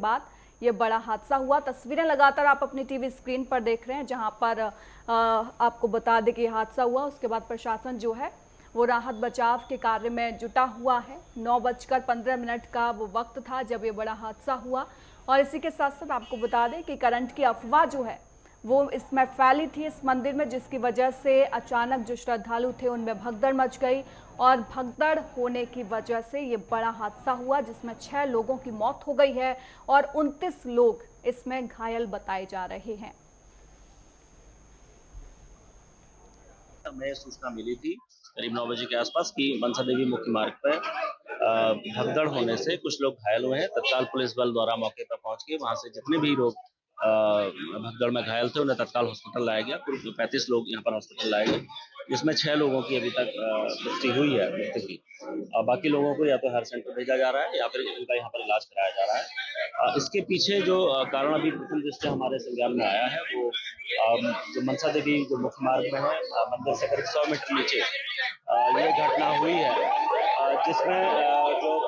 बाद ये बड़ा हादसा हुआ। तस्वीरें लगातार आप अपनी टीवी स्क्रीन पर देख रहे हैं, जहां पर आपको बता दें कि हादसा हुआ। उसके बाद प्रशासन जो है वो राहत बचाव के कार्य में जुटा हुआ है। 9:15 का वो वक्त था जब ये बड़ा हादसा हुआ। और इसी के साथ साथ आपको बता दें कि करंट की अफवाह जो है वो इसमें फैली थी इस मंदिर में, जिसकी वजह से अचानक जो श्रद्धालु थे उनमें भगदड़ मच गई। और भगदड़ होने की वजह से ये बड़ा हादसा हुआ, जिसमें 6 लोगों की मौत हो गई है और 29 लोग इसमें घायल बताए जा रहे हैं। हमें सूचना मिली थी करीब 9 बजे के आसपास कि मनसा देवी मुख्य मार्ग पर भगदड़ होने से कुछ लोग घायल हुए हैं। तत्काल पुलिस बल द्वारा मौके पर पहुंच के वहां से जितने भी लोग भगदड़ में घायल थे उन्हें तत्काल हॉस्पिटल लाया गया। कुल 35 लोग यहाँ पर हॉस्पिटल लाए गए, जिसमें 6 लोगों की अभी तक पुष्टि हुई है मृत्यु की। बाकी लोगों को या तो हेल्थ सेंटर भेजा जा रहा है या फिर उनका यहाँ पर इलाज कराया जा रहा है। इसके पीछे जो कारण अभी प्रथम दृष्टया हमारे संज्ञान में आया है वो जो मनसा देवी जो मुख्य मार्ग में है, मंदिर से करीब 100 मीटर नीचे ये घटना हुई है, जिसमें जो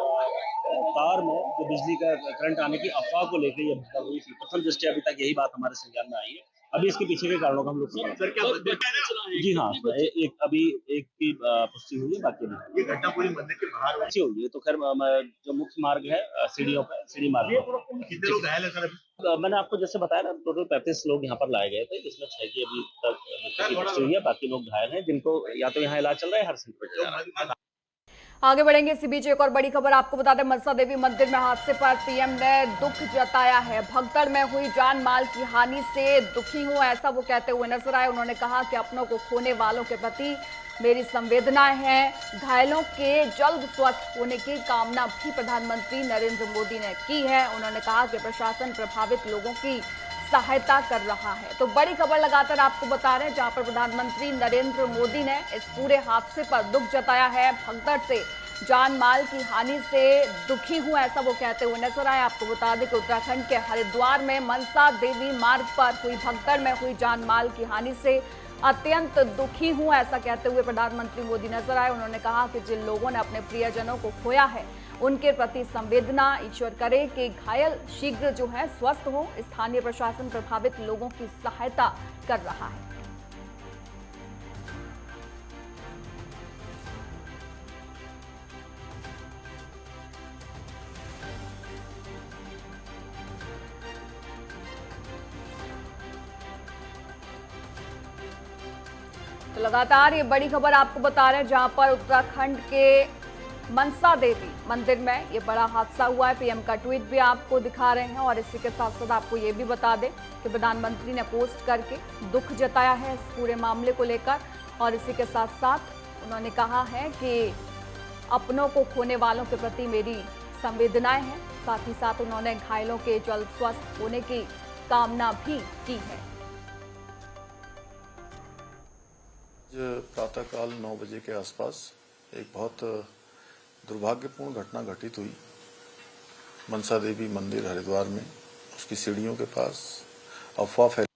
तार में जो बिजली का करंट आने की अफवाह को लेकर ये भगदड़ हुई थी। प्रथम दृष्टया अभी तक यही बात हमारे संज्ञान में आई है। अभी इसके पीछे के कारणों का हम लोग जी हाँ, एक अभी एक की पुष्टि हुई है, बाकी नहीं। ये घटना पूरी मंदिर के बाहर अच्छी हुई है, तो खैर जो मुख्य मार्ग है सीढ़ियों पर सीढ़ी मार्ग कितने लोग घायल है सर? मैंने आपको जैसे बताया ना, टोटल 35 लोग यहाँ पर लाए गए थे, जिसमें 6 की अभी तक मृत्यु की पुष्टि हुई है। बाकी लोग घायल हैं, जिनको या तो यहाँ इलाज चल रहा है, हर सेंटर। आगे बढ़ेंगे। इसी बीच एक और बड़ी खबर आपको बता दें, मनसा देवी मंदिर में हादसे पर पीएम ने दुख जताया है। भगदड़ में हुई जान माल की हानि से दुखी हूं, ऐसा वो कहते हुए नजर आए। उन्होंने कहा कि अपनों को खोने वालों के प्रति मेरी संवेदनाएं हैं। घायलों के जल्द स्वस्थ होने की कामना भी प्रधानमंत्री नरेंद्र मोदी ने की है। उन्होंने कहा कि प्रशासन प्रभावित लोगों की सहायता कर रहा है। तो बड़ी खबर लगातार आपको बता रहे हैं, जहां पर प्रधानमंत्री नरेंद्र मोदी ने इस पूरे हादसे पर दुख जताया है। भगदड़ से जान माल की हानि से दुखी हूं, ऐसा वो कहते हुए नजर आए। आपको बता दें कि उत्तराखंड के हरिद्वार में मनसा देवी मार्ग पर हुई भगदड़ में हुई जान माल की हानि से अत्यंत दुखी हूं, ऐसा कहते हुए प्रधानमंत्री मोदी नजर आए। उन्होंने कहा कि जिन लोगों ने अपने प्रियजनों को खोया है उनके प्रति संवेदना, ईश्वर करे कि घायल शीघ्र जो है स्वस्थ हो। स्थानीय प्रशासन प्रभावित लोगों की सहायता कर रहा है। तो लगातार ये बड़ी खबर आपको बता रहे हैं, जहां पर उत्तराखंड के मनसा देवी मंदिर में ये बड़ा हादसा हुआ है। पीएम का ट्वीट भी आपको दिखा रहे हैं। और इसी के साथ साथ आपको ये भी बता दें कि प्रधानमंत्री ने पोस्ट करके दुख जताया है इस पूरे मामले को लेकर। और इसी के साथ साथ उन्होंने कहा है कि अपनों को खोने वालों के प्रति मेरी संवेदनाएं हैं। साथ ही साथ उन्होंने घायलों के जल्द स्वस्थ होने की कामना भी की है। प्रातःकाल 9 बजे के आसपास एक बहुत दुर्भाग्यपूर्ण घटना घटित हुई मनसा देवी मंदिर हरिद्वार में। उसकी सीढ़ियों के पास अफवाह फैली।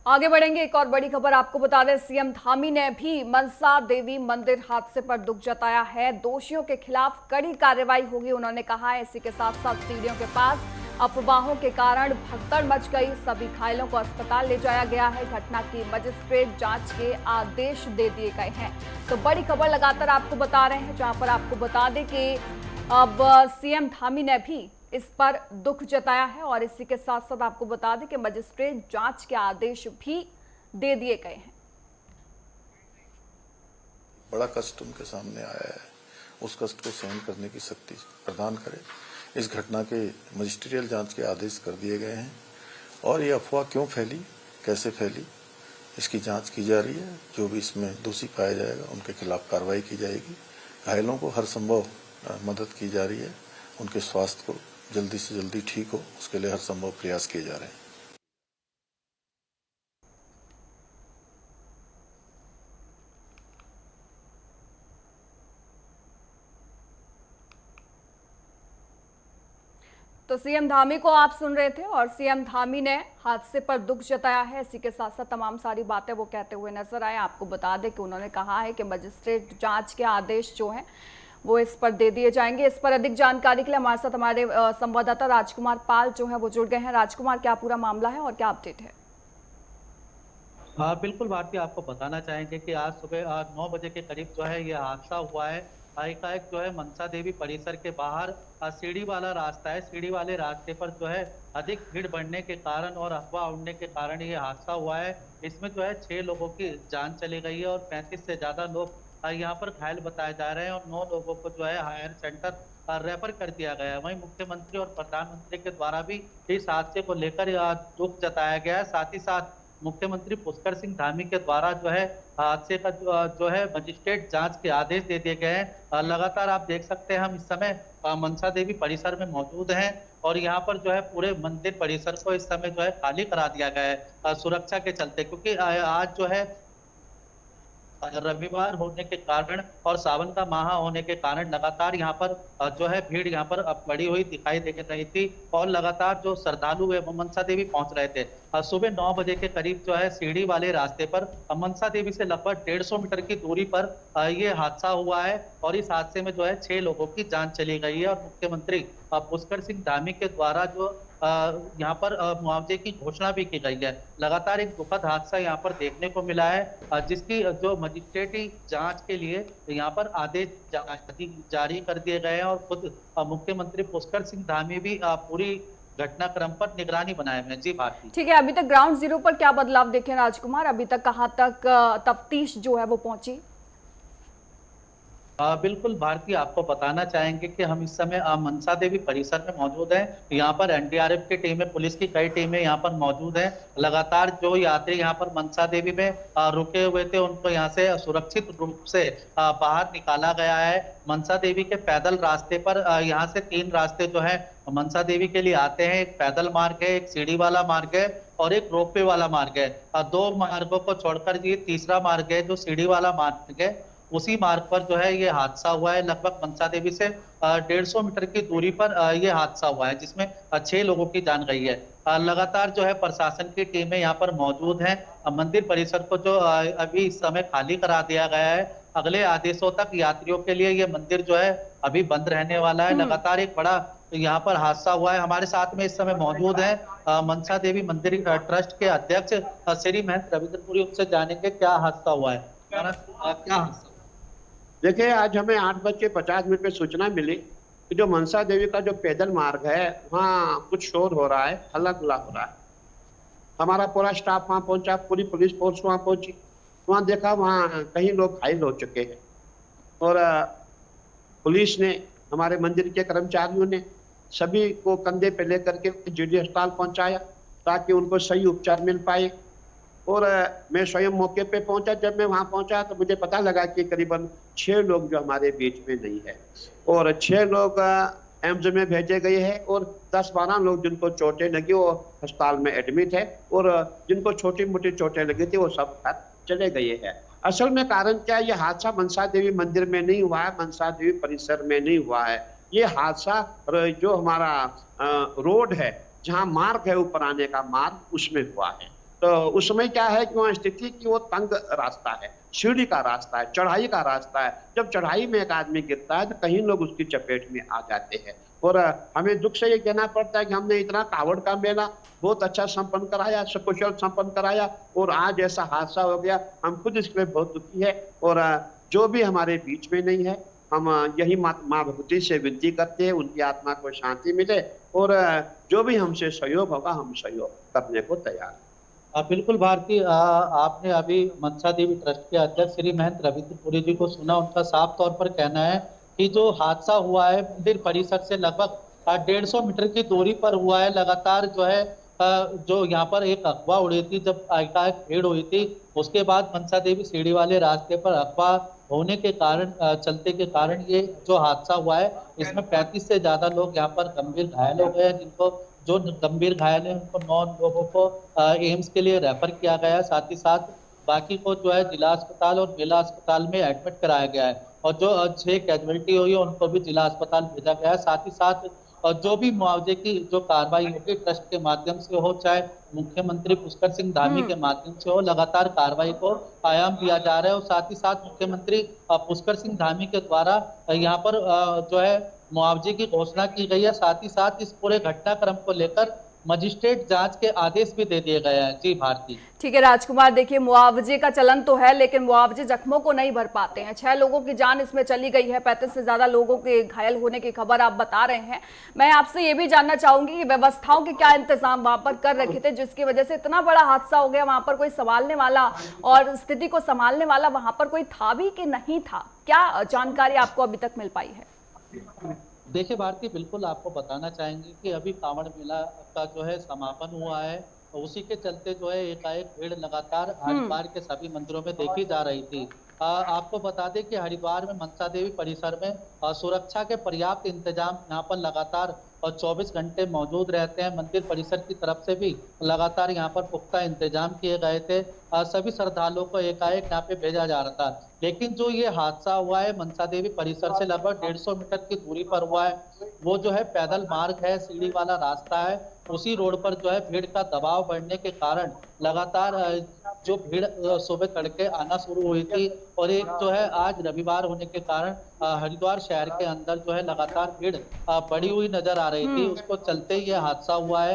आगे बढ़ेंगे। एक और बड़ी खबर आपको बता दें, सीएम धामी ने भी मनसा देवी मंदिर हादसे पर दुख जताया है। दोषियों के खिलाफ कड़ी कार्रवाई होगी, उन्होंने कहा है। इसी के साथ साथ सीढ़ियों के पास अफवाहों के कारण भगदड़ मच गई। सभी घायलों को अस्पताल ले जाया गया है। घटना की मजिस्ट्रेट जांच के आदेश दे दिए गए हैं। तो बड़ी खबर लगातार आपको बता रहे हैं, जहां पर आपको बता दें कि अब सीएम धामी ने भी इस पर दुख जताया है। और इसी के साथ साथ आपको बता दें कि मजिस्ट्रेट जांच के आदेश भी दे दिए गए हैं। बड़ा कष्ट उनके सामने आया है, उस कष्ट को सहन करने की शक्ति प्रदान करे। इस घटना के मजिस्ट्रियल जांच के आदेश कर दिए गए हैं। और ये अफवाह क्यों फैली, कैसे फैली, इसकी जांच की जा रही है। जो भी इसमें दोषी पाया जाएगा उनके खिलाफ कार्रवाई की जाएगी। घायलों को हर संभव मदद की जा रही है। उनके स्वास्थ्य को जल्दी से जल्दी ठीक हो, उसके लिए हर संभव प्रयास किए जा रहे हैं। तो सीएम धामी को आप सुन रहे थे और सीएम धामी ने हादसे पर दुख जताया है। इसी के साथ साथ तमाम सारी बातें वो कहते हुए नजर आए। आपको बता दें कि उन्होंने कहा है कि मजिस्ट्रेट जांच के आदेश जो हैं वो इस पर दे दिए जाएंगे। इस पर अधिक जानकारी के लिए हमारे साथ हमारे संवाददाता राजकुमार पाल जो है वो जुड़ गए हैं। राजकुमार, क्या पूरा मामला है और क्या अपडेट है? हाँ बिल्कुल भारती, आपको बताना चाहेंगे कि आज सुबह 9 बजे के करीब जो है ये हादसा हुआ है। एकाएक जो है मनसा देवी परिसर के बाहर सीढ़ी वाला रास्ता है, सीढ़ी वाले रास्ते पर जो है अधिक भीड़ बढ़ने के कारण और अफवाह उड़ने के कारण ये हादसा हुआ है। इसमें जो है 6 लोगों की जान चली गई है और 35 से ज्यादा लोग यहाँ पर घायल बताए जा रहे हैं और 9 लोगों को जो है हायर सेंटर रेफर कर दिया गया है। वहीं मुख्यमंत्री और प्रधानमंत्री के द्वारा भी इस हादसे को लेकर दुख जताया गया है। साथ ही साथ मुख्यमंत्री पुष्कर सिंह धामी के द्वारा जो है हादसे का जो है मजिस्ट्रेट जांच के आदेश दे दिए गए हैं। लगातार आप देख सकते हैं हम इस समय मनसा देवी परिसर में मौजूद हैं और यहाँ पर जो है पूरे मंदिर परिसर को इस समय जो है खाली करा दिया गया है सुरक्षा के चलते, क्योंकि आज जो है रविवार होने के कारण और सावन का माह होने के कारण लगातार यहाँ पर जो है भीड़ यहाँ पर बढ़ी हुई दिखाई दे रही थी और लगातार जो श्रद्धालु है वो मनसा देवी पहुंच रहे थे। सुबह 9 बजे के करीब जो है सीढ़ी वाले रास्ते पर मनसा देवी से लगभग 150 मीटर की दूरी पर ये हादसा हुआ है और इस हादसे में जो है 6 लोगों की जान चली गई है और मुख्यमंत्री पुष्कर सिंह धामी के द्वारा जो यहाँ पर मुआवजे की घोषणा भी की गई है। लगातार एक दुखद हादसा यहाँ पर देखने को मिला है जिसकी जो मजिस्ट्रेटी जांच के लिए यहाँ पर आदेश जारी कर दिए गए हैं और खुद मुख्यमंत्री पुष्कर सिंह धामी भी पूरी घटनाक्रम पर निगरानी बनाए हुए हैं। जी भारती, ठीक है, अभी तक ग्राउंड जीरो पर क्या बदलाव देखे राजकुमार? अभी तक कहाँ तक तफ्तीश जो है वो पहुंची? बिल्कुल भारती, आपको बताना चाहेंगे कि हम इस समय मनसा देवी परिसर में मौजूद हैं। यहाँ पर एनडीआरएफ की टीमें, पुलिस की कई टीमें यहाँ पर मौजूद हैं। लगातार जो यात्री यहाँ पर मनसा देवी में रुके हुए थे उनको यहाँ से सुरक्षित रूप से बाहर निकाला गया है। मनसा देवी के पैदल रास्ते पर यहाँ से 3 रास्ते जो है मनसा देवी के लिए आते हैं। एक पैदल मार्ग है, एक सीढ़ी वाला मार्ग है और एक रोपवे वाला मार्ग है। 2 मार्गों को छोड़कर ये तीसरा मार्ग है जो सीढ़ी वाला मार्ग है। उसी मार्ग पर जो है ये हादसा हुआ है। लगभग मनसा देवी से 150 मीटर की दूरी पर ये हादसा हुआ है जिसमें 6 लोगों की जान गई है। लगातार जो है प्रशासन की टीमें यहाँ पर मौजूद हैं। मंदिर परिसर को जो अभी इस समय खाली करा दिया गया है। अगले आदेशों तक यात्रियों के लिए ये मंदिर जो है अभी बंद रहने वाला है। लगातार एक बड़ा यहाँ पर हादसा हुआ है। हमारे साथ में इस समय मौजूद है मनसा देवी मंदिर ट्रस्ट के अध्यक्ष श्री महंत रविंद्रपुरी। उनसे जानेंगे क्या हादसा हुआ है। क्या हादसा? देखिए, आज हमें 8:50 पे सूचना मिली कि जो मनसा देवी का जो पैदल मार्ग है वहाँ कुछ शोर हो रहा है, हल्ला गुल्ला हो रहा है। हमारा पूरा स्टाफ वहाँ पहुंचा, पूरी पुलिस फोर्स वहाँ पहुंची। वहाँ देखा वहाँ कई लोग घायल हो चुके हैं और पुलिस ने, हमारे मंदिर के कर्मचारियों ने सभी को कंधे पे लेकर के जीडी अस्पताल पहुंचाया ताकि उनको सही उपचार मिल पाए। और मैं स्वयं मौके पे पहुंचा। जब मैं वहां पहुंचा तो मुझे पता लगा कि करीबन 6 लोग जो हमारे बीच में नहीं है और 6 लोग एम्स में भेजे गए हैं और 10-12 लोग जिनको चोटें लगी वो अस्पताल में एडमिट है और जिनको छोटी मोटी चोटें लगी थी वो सब घर चले गए हैं। असल में कारण क्या है, ये हादसा मनसा देवी मंदिर में नहीं हुआ है, मनसा देवी परिसर में नहीं हुआ है। ये हादसा जो हमारा रोड है, जहाँ मार्ग है ऊपर आने का मार्ग, उसमें हुआ है। तो उस समय क्या है कि वहाँ स्थिति की वो तंग रास्ता है, सीढ़ी का रास्ता है, चढ़ाई का रास्ता है। जब चढ़ाई में एक आदमी गिरता है तो कहीं लोग उसकी चपेट में आ जाते हैं और हमें दुख से ये कहना पड़ता है कि हमने इतना कावड़ का मेला बहुत अच्छा संपन्न कराया, सकुशल संपन्न कराया और आज ऐसा हादसा हो गया। हम खुद इसके लिए बहुत दुखी है और जो भी हमारे बीच में नहीं है, हम यही माँ भगवती से विनती करते हैं उनकी आत्मा को शांति मिले और जो भी हमसे सहयोग होगा हम सहयोग करने को तैयार हैं। बिल्कुल भारती, आपने अभी मनसा देवी ट्रस्ट के अध्यक्ष श्री महंत रविंद्रपुरी जी को सुना। उनका साफ तौर पर कहना है कि जो हादसा हुआ है मंदिर परिसर से लगभग 150 मीटर की दूरी पर हुआ है। लगातार जो है जो यहाँ पर एक अफवाह उड़ी थी, जब एकाएक भीड़ हुई थी उसके बाद मनसा देवी सीढ़ी वाले रास्ते पर अफवाह होने के कारण, चलते के कारण ये जो हादसा हुआ है इसमें 35 से ज्यादा लोग यहाँ पर गंभीर घायल हो गए हैं। जिनको जो गंभीर घायल है उनको 9 लोगों को एम्स के लिए रेफर किया गया। साथ ही साथ बाकी को जो है जिला अस्पताल और मेला अस्पताल में एडमिट कराया गया है और जो 6 कैजुअलिटी हुई है उनको भी जिला अस्पताल भेजा गया है। साथ ही साथ और जो भी मुआवजे की जो कार्रवाई होगी ट्रस्ट के माध्यम से हो, चाहे मुख्यमंत्री पुष्कर सिंह धामी के माध्यम से हो, लगातार कार्रवाई को आयाम दिया जा रहा है। और साथ ही साथ मुख्यमंत्री पुष्कर सिंह धामी के द्वारा यहाँ पर जो है मुआवजे की घोषणा की गई है। साथ ही साथ इस पूरे घटनाक्रम को लेकर मजिस्ट्रेट जांच के आदेश भी दे दिए गए हैं। जी भारती। ठीक है राजकुमार, देखिए मुआवजे का चलन तो है लेकिन मुआवजे जख्मों को नहीं भर पाते हैं। 6 लोगों की जान इसमें चली गई है, 35 से ज्यादा लोगों के घायल होने की खबर आप बता रहे हैं। मैं आपसे ये भी जानना चाहूंगी कि व्यवस्थाओं के क्या इंतजाम वहां पर कर रखे थे जिसकी वजह से इतना बड़ा हादसा हो गया? वहां पर कोई संभालने वाला और स्थिति को संभालने वाला वहां पर कोई था भी कि नहीं था? क्या जानकारी आपको अभी तक मिल पाई है? देखिए भारती, बिल्कुल आपको बताना चाहेंगे कि अभी कांवड़ मेला का जो है समापन हुआ है, उसी के चलते जो है एकाएक भीड़ लगातार हरिद्वार के सभी मंदिरों में देखी जा रही थी। आपको बता दें कि हरिद्वार में मनसा देवी परिसर में सुरक्षा के पर्याप्त इंतजाम यहाँ पर लगातार और 24 घंटे मौजूद रहते हैं। मंदिर परिसर की तरफ से भी लगातार यहाँ पर पुख्ता इंतजाम किए गए थे। सभी श्रद्धालुओं को एकाएक यहाँ पे भेजा जा रहा था। लेकिन जो ये हादसा हुआ है मनसा देवी परिसर से लगभग 150 मीटर की दूरी पर हुआ है, वो जो है पैदल मार्ग है, सीढ़ी वाला रास्ता है, उसी रोड पर जो है भीड़ का दबाव बढ़ने के कारण लगातार जो भीड़ सुबह तड़के आना शुरू हुई थी। और एक जो है आज रविवार होने के कारण हरिद्वार शहर के अंदर जो है लगातार भीड़ बढ़ी हुई नजर आ रही थी। उसको चलते ही ये हादसा हुआ है।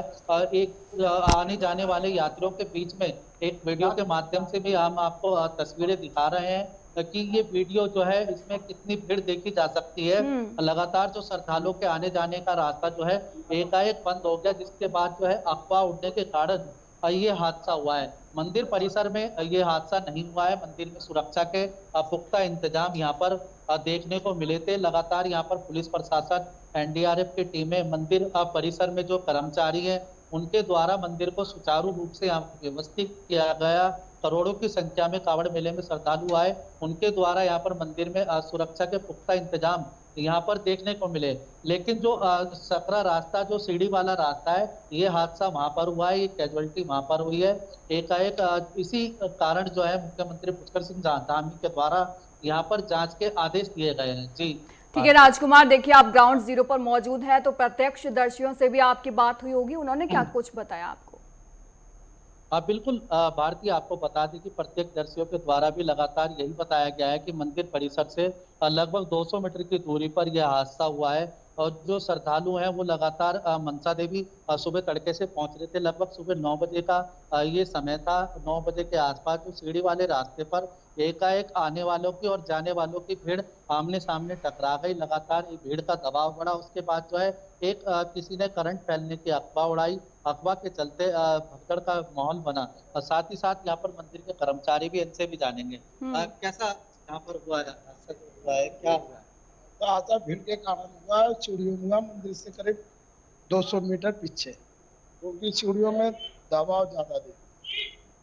एक आने जाने वाले यात्रियों के बीच में एक वीडियो के माध्यम से भी हम आपको तस्वीरें दिखा रहे हैं कि ये वीडियो जो है इसमें कितनी भीड़ देखी जा सकती है। लगातार जो श्रद्धालुओं के आने जाने का रास्ता जो है एकाएक बंद हो गया, जिसके बाद जो है अफवाह उड़ने के कारण ये हादसा हुआ है। मंदिर परिसर में ये हादसा नहीं हुआ है। मंदिर में सुरक्षा के पुख्ता इंतजाम यहाँ पर देखने को मिले थे। लगातार यहाँ पर पुलिस प्रशासन, एनडीआरएफ की टीमें, मंदिर परिसर में जो कर्मचारी हैं उनके द्वारा मंदिर को सुचारू रूप से यहाँ व्यवस्थित किया गया। करोड़ों की संख्या में कांवड़ मेले में श्रद्धालु आए, उनके द्वारा यहाँ पर मंदिर में सुरक्षा के पुख्ता इंतजाम यहाँ पर देखने को मिले। लेकिन जो सकरा रास्ता, जो सीढ़ी वाला रास्ता है, ये हादसा वहां पर हुआ है, ये कैजुअलिटी वहां पर हुई है एकाएक। इसी कारण जो है मुख्यमंत्री पुष्कर सिंह धामी के द्वारा यहाँ पर जांच के आदेश दिए गए हैं। जी ठीक है राजकुमार, देखिए आप ग्राउंड जीरो पर मौजूद है तो प्रत्यक्ष दर्शियों से भी आपकी बात हुई होगी, उन्होंने क्या कुछ बताया आपको? बिल्कुल भारतीय, आपको बता दें कि प्रत्यक्षदर्शियों के द्वारा भी लगातार यही बताया गया है कि मंदिर परिसर से लगभग 200 मीटर की दूरी पर यह हादसा हुआ है। और जो श्रद्धालु हैं वो लगातार मनसा देवी सुबह तड़के से पहुंच रहे थे। लगभग सुबह 9 बजे का ये समय था। 9 बजे के आसपास जो सीढ़ी वाले रास्ते पर एकाएक आने वालों की और जाने वालों की भीड़ आमने सामने टकरा गई। लगातार ये भीड़ का दबाव बढ़ा। उसके बाद जो है एक किसी ने करंट फैलने की अफवाह उड़ाई। अफवाह के चलते भगदड़ का माहौल बना। और साथ ही साथ यहाँ पर मंदिर के कर्मचारी भी इनसे भी जानेंगे कैसा यहाँ पर हुआ है, क्या हुआ है? तो आशा भीड़ के कारण हुआ है। चूड़ियों हुआ मंदिर से करीब 200 मीटर पीछे, क्योंकि चूड़ियों में दबाव ज्यादा दे।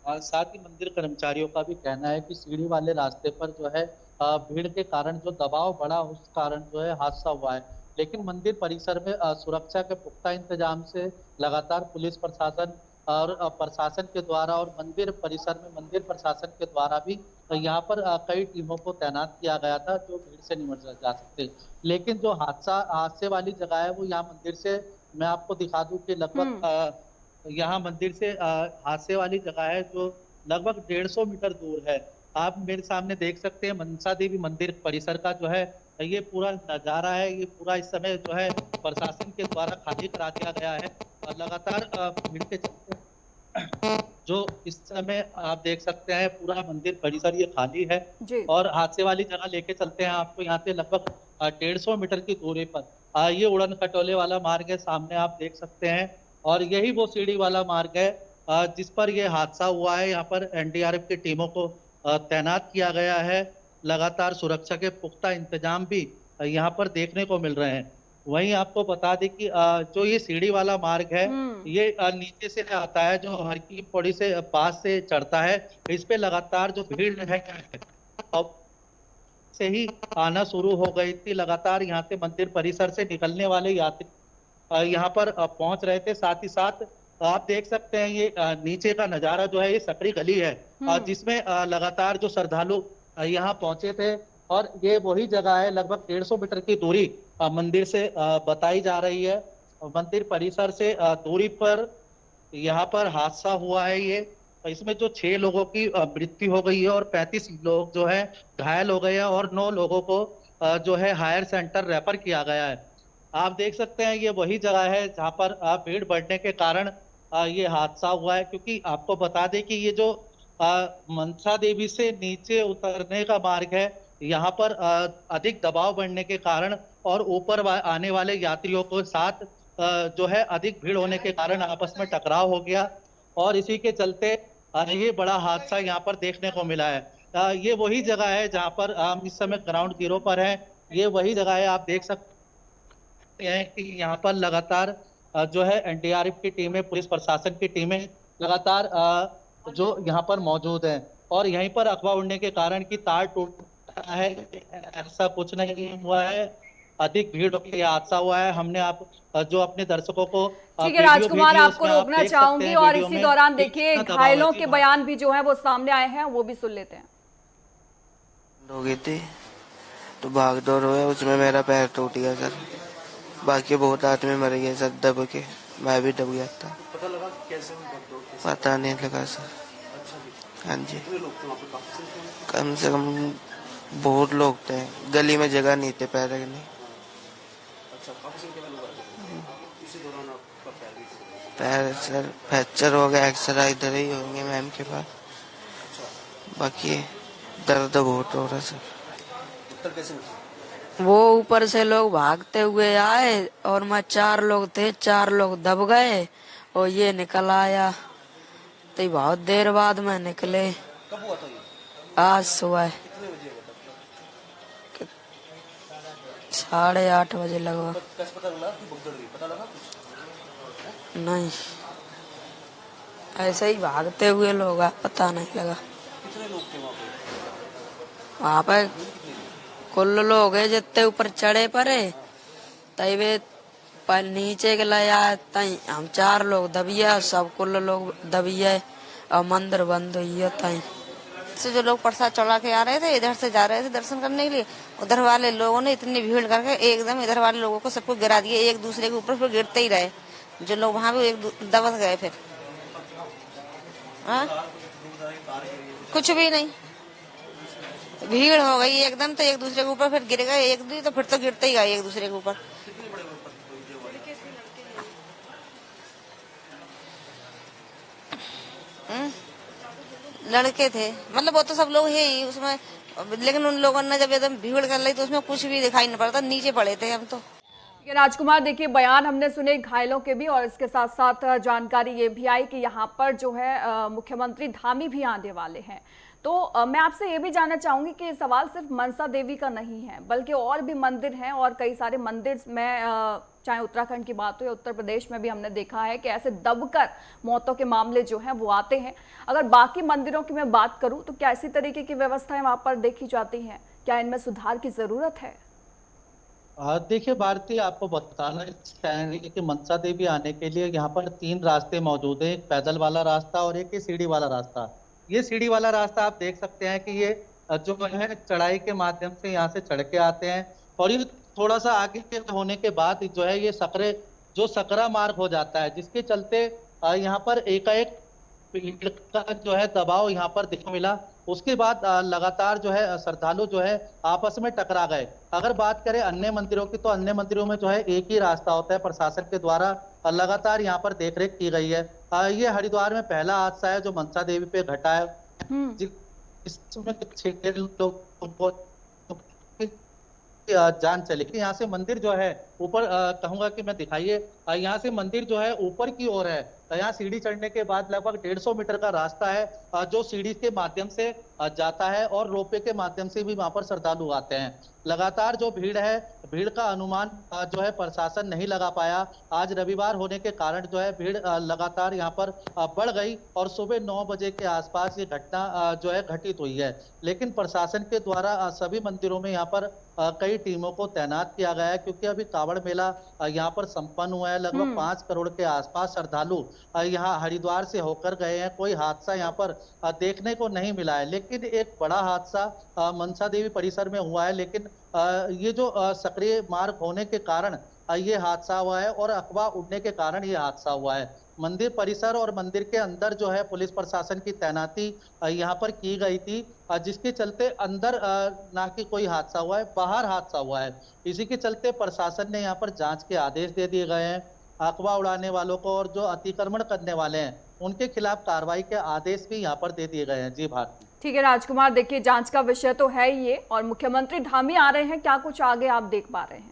और साथ ही मंदिर कर्मचारियों का भी कहना है कि सीढ़ी वाले रास्ते पर जो है भीड़ के कारण जो दबाव बढ़ा, उस कारण जो है हादसा हुआ है। लेकिन मंदिर परिसर में सुरक्षा के पुख्ता इंतजाम से लगातार पुलिस प्रशासन और प्रशासन के द्वारा और मंदिर परिसर में मंदिर प्रशासन के द्वारा भी यहाँ पर कई टीमों को तैनात किया गया था जो भीड़ से निपट जा सकते। लेकिन जो हादसे वाली जगह है वो यहाँ मंदिर से, मैं आपको दिखा दूं कि लगभग यहाँ मंदिर से हादसे वाली जगह है जो लगभग 150 मीटर दूर है। आप मेरे सामने देख सकते हैं मनसा देवी मंदिर परिसर का जो है ये पूरा नजारा है। ये पूरा इस समय जो है प्रशासन के द्वारा खाली करा दिया गया है। और लगातार भीड़ के चलते जो इस समय आप देख सकते हैं पूरा मंदिर परिसर ये खाली है। और हादसे वाली जगह लेके चलते हैं आपको। यहाँ से लगभग 150 मीटर की दूरी पर ये उड़न खटोले वाला मार्ग है, सामने आप देख सकते हैं। और यही वो सीढ़ी वाला मार्ग है जिस पर यह हादसा हुआ है। यहाँ पर एनडीआरएफ की टीमों को तैनात किया गया है। लगातार सुरक्षा के पुख्ता इंतजाम भी यहाँ पर देखने को मिल रहे हैं। वहीं आपको बता दें कि जो ये सीढ़ी वाला मार्ग है ये नीचे से आता है, जो हर की पौड़ी से पास से चढ़ता है। इस पे लगातार जो भीड़ है अब से ही आना शुरू हो गई थी। लगातार यहाँ से मंदिर परिसर से निकलने वाले यात्री यहाँ पर पहुंच रहे थे। साथ ही साथ आप देख सकते हैं ये नीचे का नजारा जो है ये सकरी गली है जिसमें लगातार जो श्रद्धालु यहाँ पहुंचे थे। और ये वही जगह है, लगभग 150 मीटर की दूरी मंदिर से बताई जा रही है। मंदिर परिसर से दूरी पर यहाँ पर हादसा हुआ है। ये इसमें जो 6 लोगों की मृत्यु हो गई है और 35 लोग जो है घायल हो गए हैं और 9 लोगों को जो है हायर सेंटर रेफर किया गया है। आप देख सकते हैं ये वही जगह है जहाँ पर भीड़ बढ़ने के कारण ये हादसा हुआ है, क्योंकि आपको बता दें कि ये जो मनसा देवी से नीचे उतरने का मार्ग है, यहाँ पर अधिक दबाव बढ़ने के कारण और ऊपर आने वाले यात्रियों के साथ जो है अधिक भीड़ होने के कारण आपस में टकराव हो गया और इसी के चलते ये बड़ा हादसा यहाँ पर देखने को मिला है। ये वही जगह है जहाँ पर हम इस समय ग्राउंड जीरो पर हैं। ये वही जगह है, आप देख सकते हैं कि यहाँ पर लगातार जो है एनडीआरएफ की टीमें, पुलिस प्रशासन की टीमें लगातार जो यहाँ पर मौजूद हैं और यहीं पर अफवाह उड़ने के कारण कि तार टूटा है, ऐसा कुछ नहीं हुआ है। अधिक भीड़ होकर हादसा हुआ है। हमने आप जो अपने दर्शकों को ठीक है राजकुमार, आपको रोकना चाहूंगी और इसी दौरान देखिए घायलों के बयान भी जो है वो सामने आए हैं, वो भी सुन लेते हैं। हो गई थी तो भाग दौड़ हुआ, उसमें मेरा पैर टूट गया सर। बाकी बहुत आदमी मर गए सर दब के, मैं भी दब गया था। पता लगा कैसे? पता नहीं लगा सर। हाँ जी, कम से कम बहुत लोग थे, गली में जगह नहीं थे पैर रखने। पैर सर फ्रैक्चर हो गया, एक्सरे इधर ही होंगे मैम के पास। बाकी दर्द बहुत हो रहा सर। वो ऊपर से लोग भागते हुए आए और मैं 4 लोग थे, 4 लोग दब गए और ये निकल आया तो बहुत देर बाद में निकले। कब हुआ था ये? आज सुबह 8:30 बजे लगभग। कैसे पता लगा कि भगदड़ हुई? पता लगा कुछ? नहीं, ऐसे ही भागते हुए लोग, पता नहीं लगा। कितने लोग थे वहाँ पे? वहाँ पे कुल लोग है जितने ऊपर चढ़े पड़े तई वे पर नीचे के लाया तई हम 4 लोग दबिया, सब कुल लोग दबिया और मंदिर बंद हुई है। तई से जो लोग प्रसाद चढ़ा के आ रहे थे, इधर से जा रहे थे दर्शन करने के लिए, उधर वाले लोगों ने इतनी भीड़ करके एकदम इधर वाले लोगों को सबको गिरा दिया, एक दूसरे के ऊपर फिर गिरते ही रहे। जो लोग वहां भी एक दबस गए फिर। कुछ भी नहीं, भीड़ हो गई एकदम, तो एक दूसरे के ऊपर फिर गिर गए, एक दूसरे तो फिर तो गिरते ही गए एक दूसरे के ऊपर। लड़के थे, मतलब वो तो सब लोग है ही उसमें, लेकिन उन लोगों ने जब एकदम भीड़ कर ली तो उसमें कुछ भी दिखाई नहीं पड़ता, नीचे पड़े थे हम तो। राजकुमार देखिए बयान हमने सुने घायलों के भी और इसके साथ साथ जानकारी ये भी आई कि यहाँ पर जो है मुख्यमंत्री धामी भी आने वाले हैं। तो मैं आपसे ये भी जानना चाहूंगी कि सवाल सिर्फ मनसा देवी का नहीं है, बल्कि और भी मंदिर हैं और कई सारे मंदिर में चाहे उत्तराखंड की बात हो या उत्तर प्रदेश में भी हमने देखा है कि ऐसे दबकर मौतों के मामले जो हैं वो आते हैं। अगर बाकी मंदिरों की मैं बात करूं तो क्या इसी तरीके की व्यवस्थाएं वहां पर देखी जाती हैं? क्या इनमें सुधार की जरूरत है? देखिए भारती, आपको बताना चाहेंगे कि मनसा देवी आने के लिए यहाँ पर 3 रास्ते मौजूद हैं, एक पैदल वाला रास्ता और एक सीढ़ी वाला रास्ता। ये सीढ़ी वाला रास्ता आप देख सकते हैं कि ये जो है चढ़ाई के माध्यम से यहाँ से चढ़ के आते हैं और ये थोड़ा सा आगे के होने के बाद जो है ये सकरा मार्ग हो जाता है, जिसके चलते यहाँ पर एकाएक भीड़ का जो है दबाव यहाँ पर दिख मिला। उसके बाद लगातार जो है श्रद्धालु जो है आपस में टकरा गए। अगर बात करें अन्य मंदिरों की, तो अन्य मंदिरों में जो है एक ही रास्ता होता है, प्रशासन के द्वारा लगातार यहाँ पर देखरेख की गई है। ये हरिद्वार में पहला हादसा है जो मनसा देवी पे घटा है, जिसमें 6 लोग जान चली। यहाँ से मंदिर जो है ऊपर कहूंगा कि मैं दिखाइए, यहाँ से मंदिर जो है ऊपर की ओर है। यहाँ सीढ़ी चढ़ने के बाद लगभग 150 मीटर का रास्ता है जो सीढ़ी के माध्यम से जाता है और रोपवे के माध्यम से भी वहां पर श्रद्धालु आते हैं। लगातार जो भीड़ है, भीड़ का अनुमान जो है प्रशासन नहीं लगा पाया। आज रविवार होने के कारण जो है भीड़ लगातार यहाँ पर बढ़ गई और सुबह 9 बजे के आसपास ये घटना जो है घटित हुई है। लेकिन प्रशासन के द्वारा सभी मंदिरों में यहाँ पर कई टीमों को तैनात किया गया है, क्योंकि अभी कावड़ मेला यहाँ पर संपन्न हुआ है। लगभग 5 करोड़ के आसपास श्रद्धालु यहाँ हरिद्वार से होकर गए हैं। कोई हादसा यहाँ पर देखने को नहीं मिला है, लेकिन एक बड़ा हादसा मनसा देवी परिसर में हुआ है। लेकिन ये जो सक्रिय मार्ग होने के कारण ये हादसा हुआ है और अफवाह उड़ने के कारण ये हादसा हुआ है। मंदिर परिसर और मंदिर के अंदर जो है पुलिस प्रशासन की तैनाती यहाँ पर की गई थी, जिसके चलते अंदर ना कि कोई हादसा हुआ है, बाहर हादसा हुआ है। इसी के चलते प्रशासन ने यहाँ पर जांच के आदेश दे दिए गए हैं। अफवाह उड़ाने वालों को और जो अतिक्रमण करने वाले हैं उनके खिलाफ कार्रवाई के आदेश भी यहाँ पर दे दिए गए हैं। जी भारती। ठीक है राजकुमार, देखिए जांच का विषय तो है ही ये, और मुख्यमंत्री धामी आ रहे हैं, क्या कुछ आगे आप देख पा रहे हैं?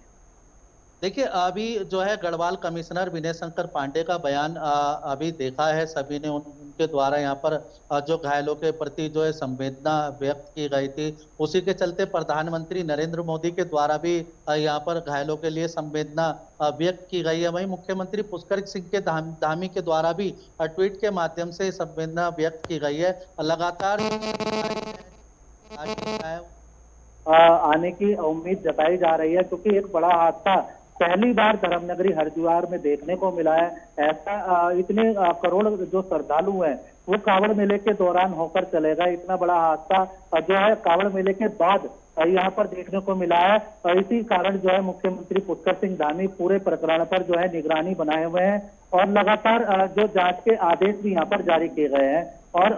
देखिए अभी जो है गढ़वाल कमिश्नर विनय शंकर पांडे का बयान अभी देखा है सभी ने। उनके द्वारा यहाँ पर जो घायलों के प्रति जो है संवेदना व्यक्त की गई थी, उसी के चलते प्रधानमंत्री नरेंद्र मोदी के द्वारा भी यहाँ पर घायलों के लिए संवेदना व्यक्त की गई है। वहीं मुख्यमंत्री पुष्कर सिंह के धामी के द्वारा भी ट्वीट के माध्यम से संवेदना व्यक्त की गई है। लगातार आने की उम्मीद जताई जा रही है, क्योंकि एक बड़ा हादसा पहली बार धर्मनगरी हरिद्वार में देखने को मिला है। ऐसा इतने करोड़ जो श्रद्धालु हैं वो कांवड़ मेले के दौरान होकर चलेगा। इतना बड़ा हादसा जो है कांवड़ मेले के बाद यहाँ पर देखने को मिला है, और इसी कारण जो है मुख्यमंत्री पुष्कर सिंह धामी पूरे प्रकरण पर जो है निगरानी बनाए हुए हैं और लगातार जो जांच के आदेश भी यहाँ पर जारी किए गए हैं। और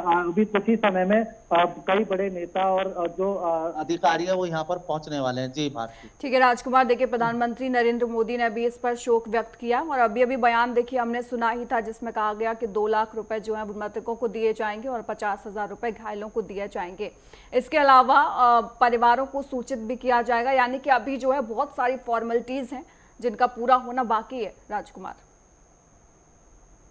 अभी कुछ ही समय में कई बड़े नेता और जो अधिकारी है वो यहाँ पर पहुंचने वाले हैं। जी भारती। ठीक है राजकुमार, देखिए प्रधानमंत्री नरेंद्र मोदी ने अभी इस पर शोक व्यक्त किया, और अभी बयान देखिए हमने सुना ही था जिसमें कहा गया कि 2 लाख रुपए जो है मृतकों को दिए जाएंगे और 50,000 रुपए घायलों को दिए जाएंगे। इसके अलावा परिवारों को सूचित भी किया जाएगा, यानी कि अभी जो है बहुत सारी फॉर्मेलिटीज हैं जिनका पूरा होना बाकी है। राजकुमार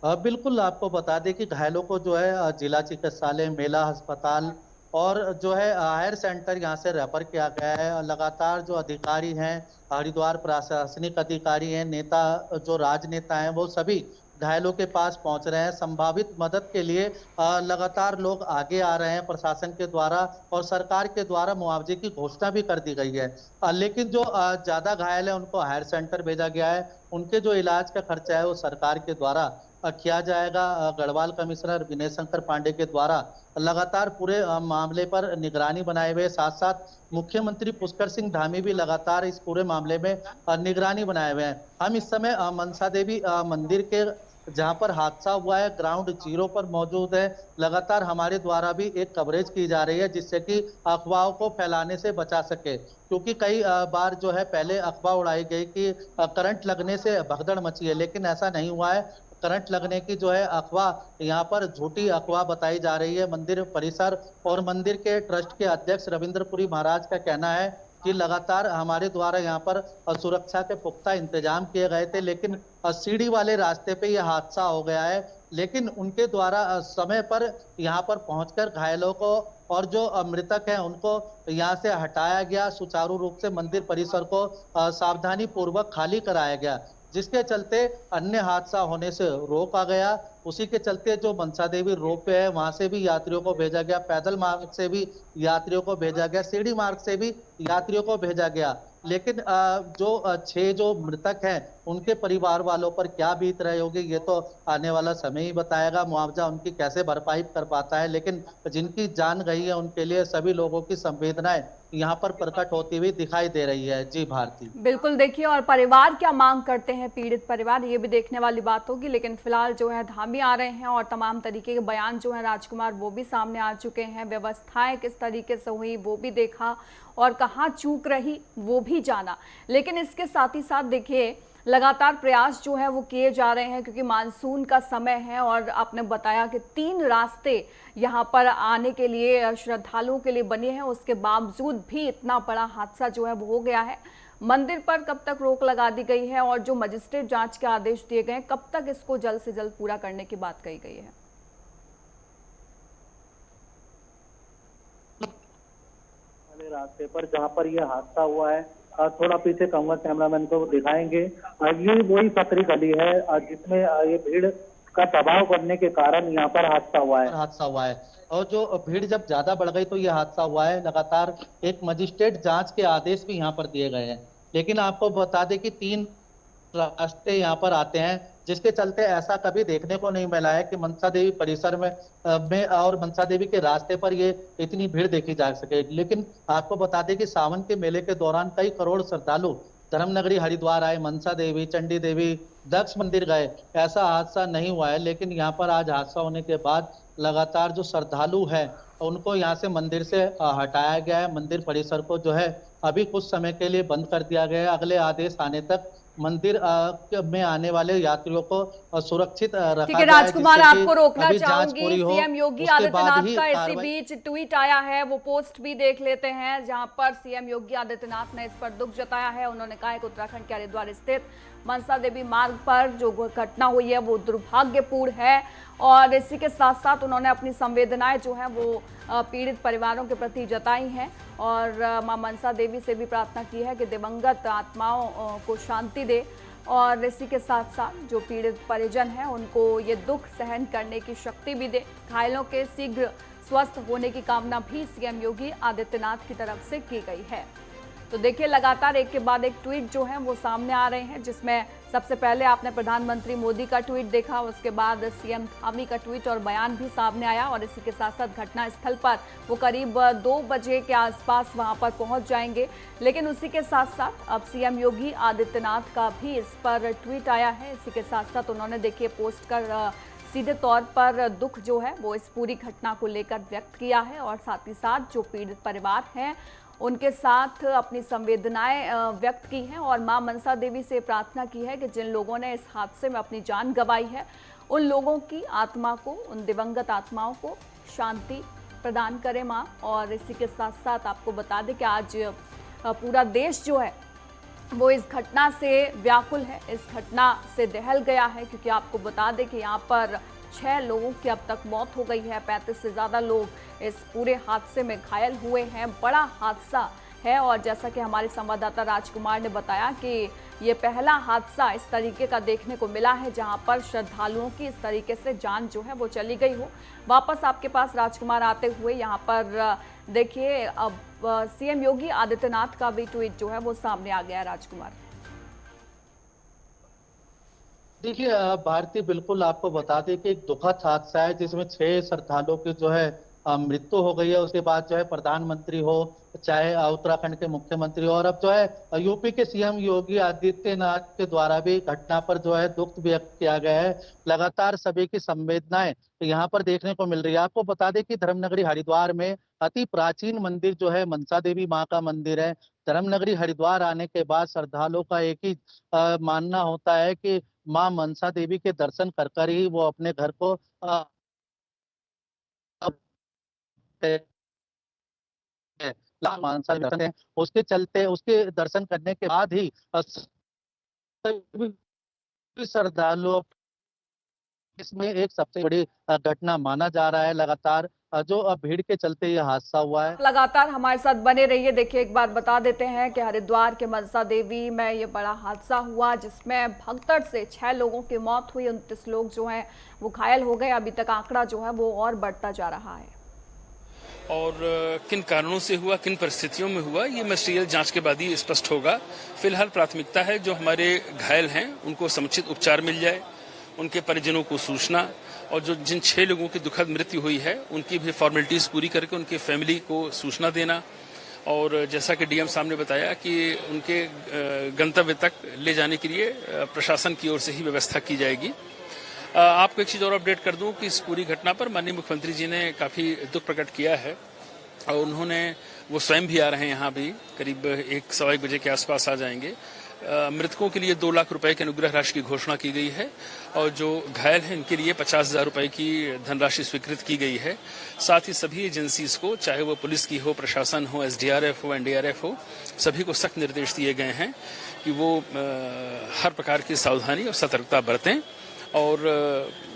बिल्कुल, आपको बता दें कि घायलों को जो है जिला चिकित्सालय, मेला अस्पताल और जो है हायर सेंटर यहाँ से रेफर किया गया है। लगातार जो अधिकारी हैं, हरिद्वार प्रशासनिक अधिकारी हैं, नेता जो राजनेता हैं, वो सभी घायलों के पास पहुंच रहे हैं। संभावित मदद के लिए लगातार लोग आगे आ रहे हैं प्रशासन के द्वारा, और सरकार के द्वारा मुआवजे की घोषणा भी कर दी गई है। लेकिन जो ज्यादा घायल है उनको हायर सेंटर भेजा गया है। उनके जो इलाज का खर्चा है वो सरकार के द्वारा किया जाएगा। गढ़वाल कमिश्नर विनय शंकर पांडे के द्वारा लगातार पूरे मामले पर निगरानी बनाए हुए, साथ साथ मुख्यमंत्री पुष्कर सिंह धामी भी लगातार इस पूरे मामले में निगरानी बनाए हुए हैं। हम इस समय मनसा देवी मंदिर के जहां पर हादसा हुआ है ग्राउंड जीरो पर मौजूद है। लगातार हमारे द्वारा भी एक कवरेज की जा रही है जिससे कि अफवाहों को फैलाने से बचा सके, क्योंकि कई बार जो है पहले अफवाह उड़ाई गई कि करंट लगने से भगदड़ मची है, लेकिन ऐसा नहीं हुआ है। करंट लगने की जो है अफवाह यहाँ पर झूठी अफवाह बताई जा रही है। मंदिर परिसर और मंदिर के ट्रस्ट के अध्यक्ष रविंद्रपुरी महाराज का कहना है कि लगातार हमारे द्वारा यहाँ पर सुरक्षा के पुख्ता इंतजाम किए गए थे, लेकिन सीढ़ी वाले रास्ते पे यह हादसा हो गया है। लेकिन उनके द्वारा समय पर यहाँ पर पहुंचकर घायलों को और जो मृतक हैं उनको यहाँ से हटाया गया। सुचारू रूप से मंदिर परिसर को सावधानी पूर्वक खाली कराया गया, जिसके चलते अन्य हादसा होने से रोका गया। उसी के चलते जो मनसा देवी रोपवे है वहां से भी यात्रियों को भेजा गया, पैदल मार्ग से भी यात्रियों को भेजा गया, सीढ़ी मार्ग से भी यात्रियों को भेजा गया। लेकिन जो 6 जो मृतक हैं उनके परिवार वालों पर क्या बीत रही होगी ये तो आने वाला समय ही बताएगा। मुआवजा उनकी कैसे भरपाई कर पाता है, लेकिन जिनकी जान गई है उनके लिए सभी लोगों की संवेदनाएं यहाँ पर प्रकट होती हुई दिखाई दे रही है। जी भारती। बिल्कुल, देखिए और परिवार क्या मांग करते हैं, पीड़ित परिवार, ये भी देखने वाली बात होगी। लेकिन फिलहाल जो है धामी आ रहे हैं और तमाम तरीके के बयान जो है राजकुमार वो भी सामने आ चुके हैं। व्यवस्थाएं किस तरीके से हुई वो भी देखा और कहाँ चूक रही वो भी जाना। लेकिन इसके साथ ही साथ देखिए लगातार प्रयास जो है वो किए जा रहे हैं, क्योंकि मानसून का समय है और आपने बताया कि 3 रास्ते यहाँ पर आने के लिए श्रद्धालुओं के लिए बने हैं। उसके बावजूद भी इतना बड़ा हादसा जो है वो हो गया है। मंदिर पर कब तक रोक लगा दी गई है और जो मजिस्ट्रेट जांच के आदेश दिए गए कब तक इसको जल्द से जल्द पूरा करने की बात कही गई है? रास्ते पर जहाँ पर यह हादसा हुआ है, थोड़ा पीछे कहूँगा कैमरामैन को दिखाएंगे, ये वही सकरी गली है जिसमें ये भीड़ का दबाव बनने के कारण यहाँ पर हादसा हुआ है। और जो भीड़ जब ज्यादा बढ़ गई तो ये हादसा हुआ है। लगातार एक मजिस्ट्रेट जांच के आदेश भी यहाँ पर दिए गए हैं, लेकिन आपको बता दें कि 3 रास्ते यहाँ पर आते हैं, जिसके चलते ऐसा कभी देखने को नहीं मिला है कि मनसा देवी परिसर में और मनसा देवी के रास्ते पर ये इतनी भीड़ देखी जा सके। लेकिन आपको बता दें कि सावन के मेले के दौरान कई करोड़ श्रद्धालु धर्मनगरी हरिद्वार आए, मनसा देवी, चंडी देवी, दक्ष मंदिर गए, ऐसा हादसा नहीं हुआ है। लेकिन यहाँ पर आज हादसा होने के बाद लगातार जो श्रद्धालु हैं उनको यहाँ से मंदिर से हटाया गया है। मंदिर परिसर को जो है अभी कुछ समय के लिए बंद कर दिया गया है। अगले आदेश आने तक मंदिर में आने वाले यात्रियों को सुरक्षित रखा ठीक है जाए, राजकुमार, जिससे कि आपको रोकना अभी जांच चाहूंगी। पूरी हो, सीएम योगी उसके बाद आदित्यनाथ ही का इसी कार्रवाई। बीच ट्वीट आया है, वो पोस्ट भी देख लेते हैं, जहां पर सीएम योगी आदित्यनाथ ने इस पर दुख जताया है। उन्होंने कहा है कि उत्तराखंड के हरिद्वार स्थित मनसा देवी मार्ग पर जो घटना हुई है वो दुर्भाग्यपूर्ण है, और इसी के साथ साथ उन्होंने अपनी संवेदनाएं जो है वो पीड़ित परिवारों के प्रति जताई हैं, और मां मनसा देवी से भी प्रार्थना की है कि दिवंगत आत्माओं को शांति दे, और इसी के साथ साथ जो पीड़ित परिजन हैं उनको ये दुख सहन करने की शक्ति भी दे। घायलों के शीघ्र स्वस्थ होने की कामना भी सीएम योगी आदित्यनाथ की तरफ से की गई है। तो देखिए, लगातार एक के बाद एक ट्वीट जो है वो सामने आ रहे हैं, जिसमें सबसे पहले आपने प्रधानमंत्री मोदी का ट्वीट देखा, उसके बाद सीएम धामी का ट्वीट और बयान भी सामने आया, और इसी के साथ साथ घटना स्थल पर वो करीब 2 बजे के आसपास वहां पर पहुंच जाएंगे। लेकिन उसी के साथ साथ अब सीएम योगी आदित्यनाथ का भी इस पर ट्वीट आया है। इसी के साथ साथ उन्होंने देखिए पोस्ट कर सीधे तौर पर दुख जो है वो इस पूरी घटना को लेकर व्यक्त किया है, और साथ ही साथ जो पीड़ित परिवार हैं उनके साथ अपनी संवेदनाएं व्यक्त की हैं, और मां मनसा देवी से प्रार्थना की है कि जिन लोगों ने इस हादसे में अपनी जान गंवाई है उन लोगों की आत्मा को, उन दिवंगत आत्माओं को शांति प्रदान करे मां। और इसी के साथ साथ आपको बता दें कि आज पूरा देश जो है वो इस घटना से व्याकुल है, इस घटना से दहल गया है, क्योंकि आपको बता दें कि यहाँ पर 6 लोगों की अब तक मौत हो गई है, 35 से ज़्यादा लोग इस पूरे हादसे में घायल हुए हैं। बड़ा हादसा है, और जैसा कि हमारे संवाददाता राजकुमार ने बताया कि ये पहला हादसा इस तरीके का देखने को मिला है जहां पर श्रद्धालुओं की इस तरीके से जान जो है वो चली गई हो। वापस आपके पास राजकुमार आते हुए यहाँ पर देखिए, अब सीएम योगी आदित्यनाथ का भी ट्वीट जो है वो सामने आ गया। राजकुमार, देखिए भारती, बिल्कुल आपको बता दें कि एक दुखद हादसा है जिसमें 6 श्रद्धालुओं की जो है मृत्यु हो गई है। उसके बाद जो है प्रधानमंत्री हो, चाहे उत्तराखंड के मुख्यमंत्री, और अब जो है यूपी के सीएम योगी आदित्यनाथ के द्वारा भी घटना पर जो है दुख व्यक्त किया गया है। लगातार सभी की संवेदनाएं यहाँ पर देखने को मिल रही है। आपको बता दें कि धर्मनगरी हरिद्वार में अति प्राचीन मंदिर जो है मनसा देवी माँ का मंदिर है। धर्मनगरी हरिद्वार आने के बाद श्रद्धालुओं का एक ही मानना होता है कि माँ मनसा देवी के दर्शन कर कर ही वो अपने घर को मानसा दर्शन है, उसके चलते उसके दर्शन करने के बाद ही श्रद्धालुओं इसमें एक सबसे बड़ी घटना माना जा रहा है। लगातार जो भीड़ के चलते ये हादसा हुआ है। लगातार हमारे साथ बने रहिए। देखिए, एक बार बता देते हैं कि हरिद्वार के मनसा देवी में ये बड़ा हादसा हुआ, जिसमें भगदड़ से 6 लोगों की मौत हुई, 29 लोग जो हैं वो घायल हो गए। अभी तक आंकड़ा जो है वो और बढ़ता जा रहा है, और किन कारणों से हुआ, किन परिस्थितियों में हुआ, ये मटेरियल जांच के बाद ही स्पष्ट होगा। फिलहाल प्राथमिकता है जो हमारे घायल हैं उनको समुचित उपचार मिल जाए, उनके परिजनों को सूचना, और जो जिन 6 लोगों की दुखद मृत्यु हुई है उनकी भी फॉर्मेलिटीज पूरी करके उनके फैमिली को सूचना देना, और जैसा कि डीएम साहब ने बताया कि उनके गंतव्य तक ले जाने के लिए प्रशासन की ओर से ही व्यवस्था की जाएगी। आपको एक चीज़ और अपडेट कर दूं कि इस पूरी घटना पर माननीय मुख्यमंत्री जी ने काफ़ी दुख प्रकट किया है, और उन्होंने वो स्वयं भी आ रहे हैं यहाँ भी, करीब 1-1:15 बजे के आसपास आ जाएंगे। मृतकों के लिए 2 लाख रुपए की अनुग्रह राशि की घोषणा की गई है, और जो घायल हैं इनके लिए 50,000 रुपए की धनराशि स्वीकृत की गई है। साथ ही सभी एजेंसीज को, चाहे वो पुलिस की हो, प्रशासन हो, एसडीआरएफ हो, एनडीआरएफ हो, सभी को सख्त निर्देश दिए गए हैं कि वो हर प्रकार की सावधानी और सतर्कता बरतें, और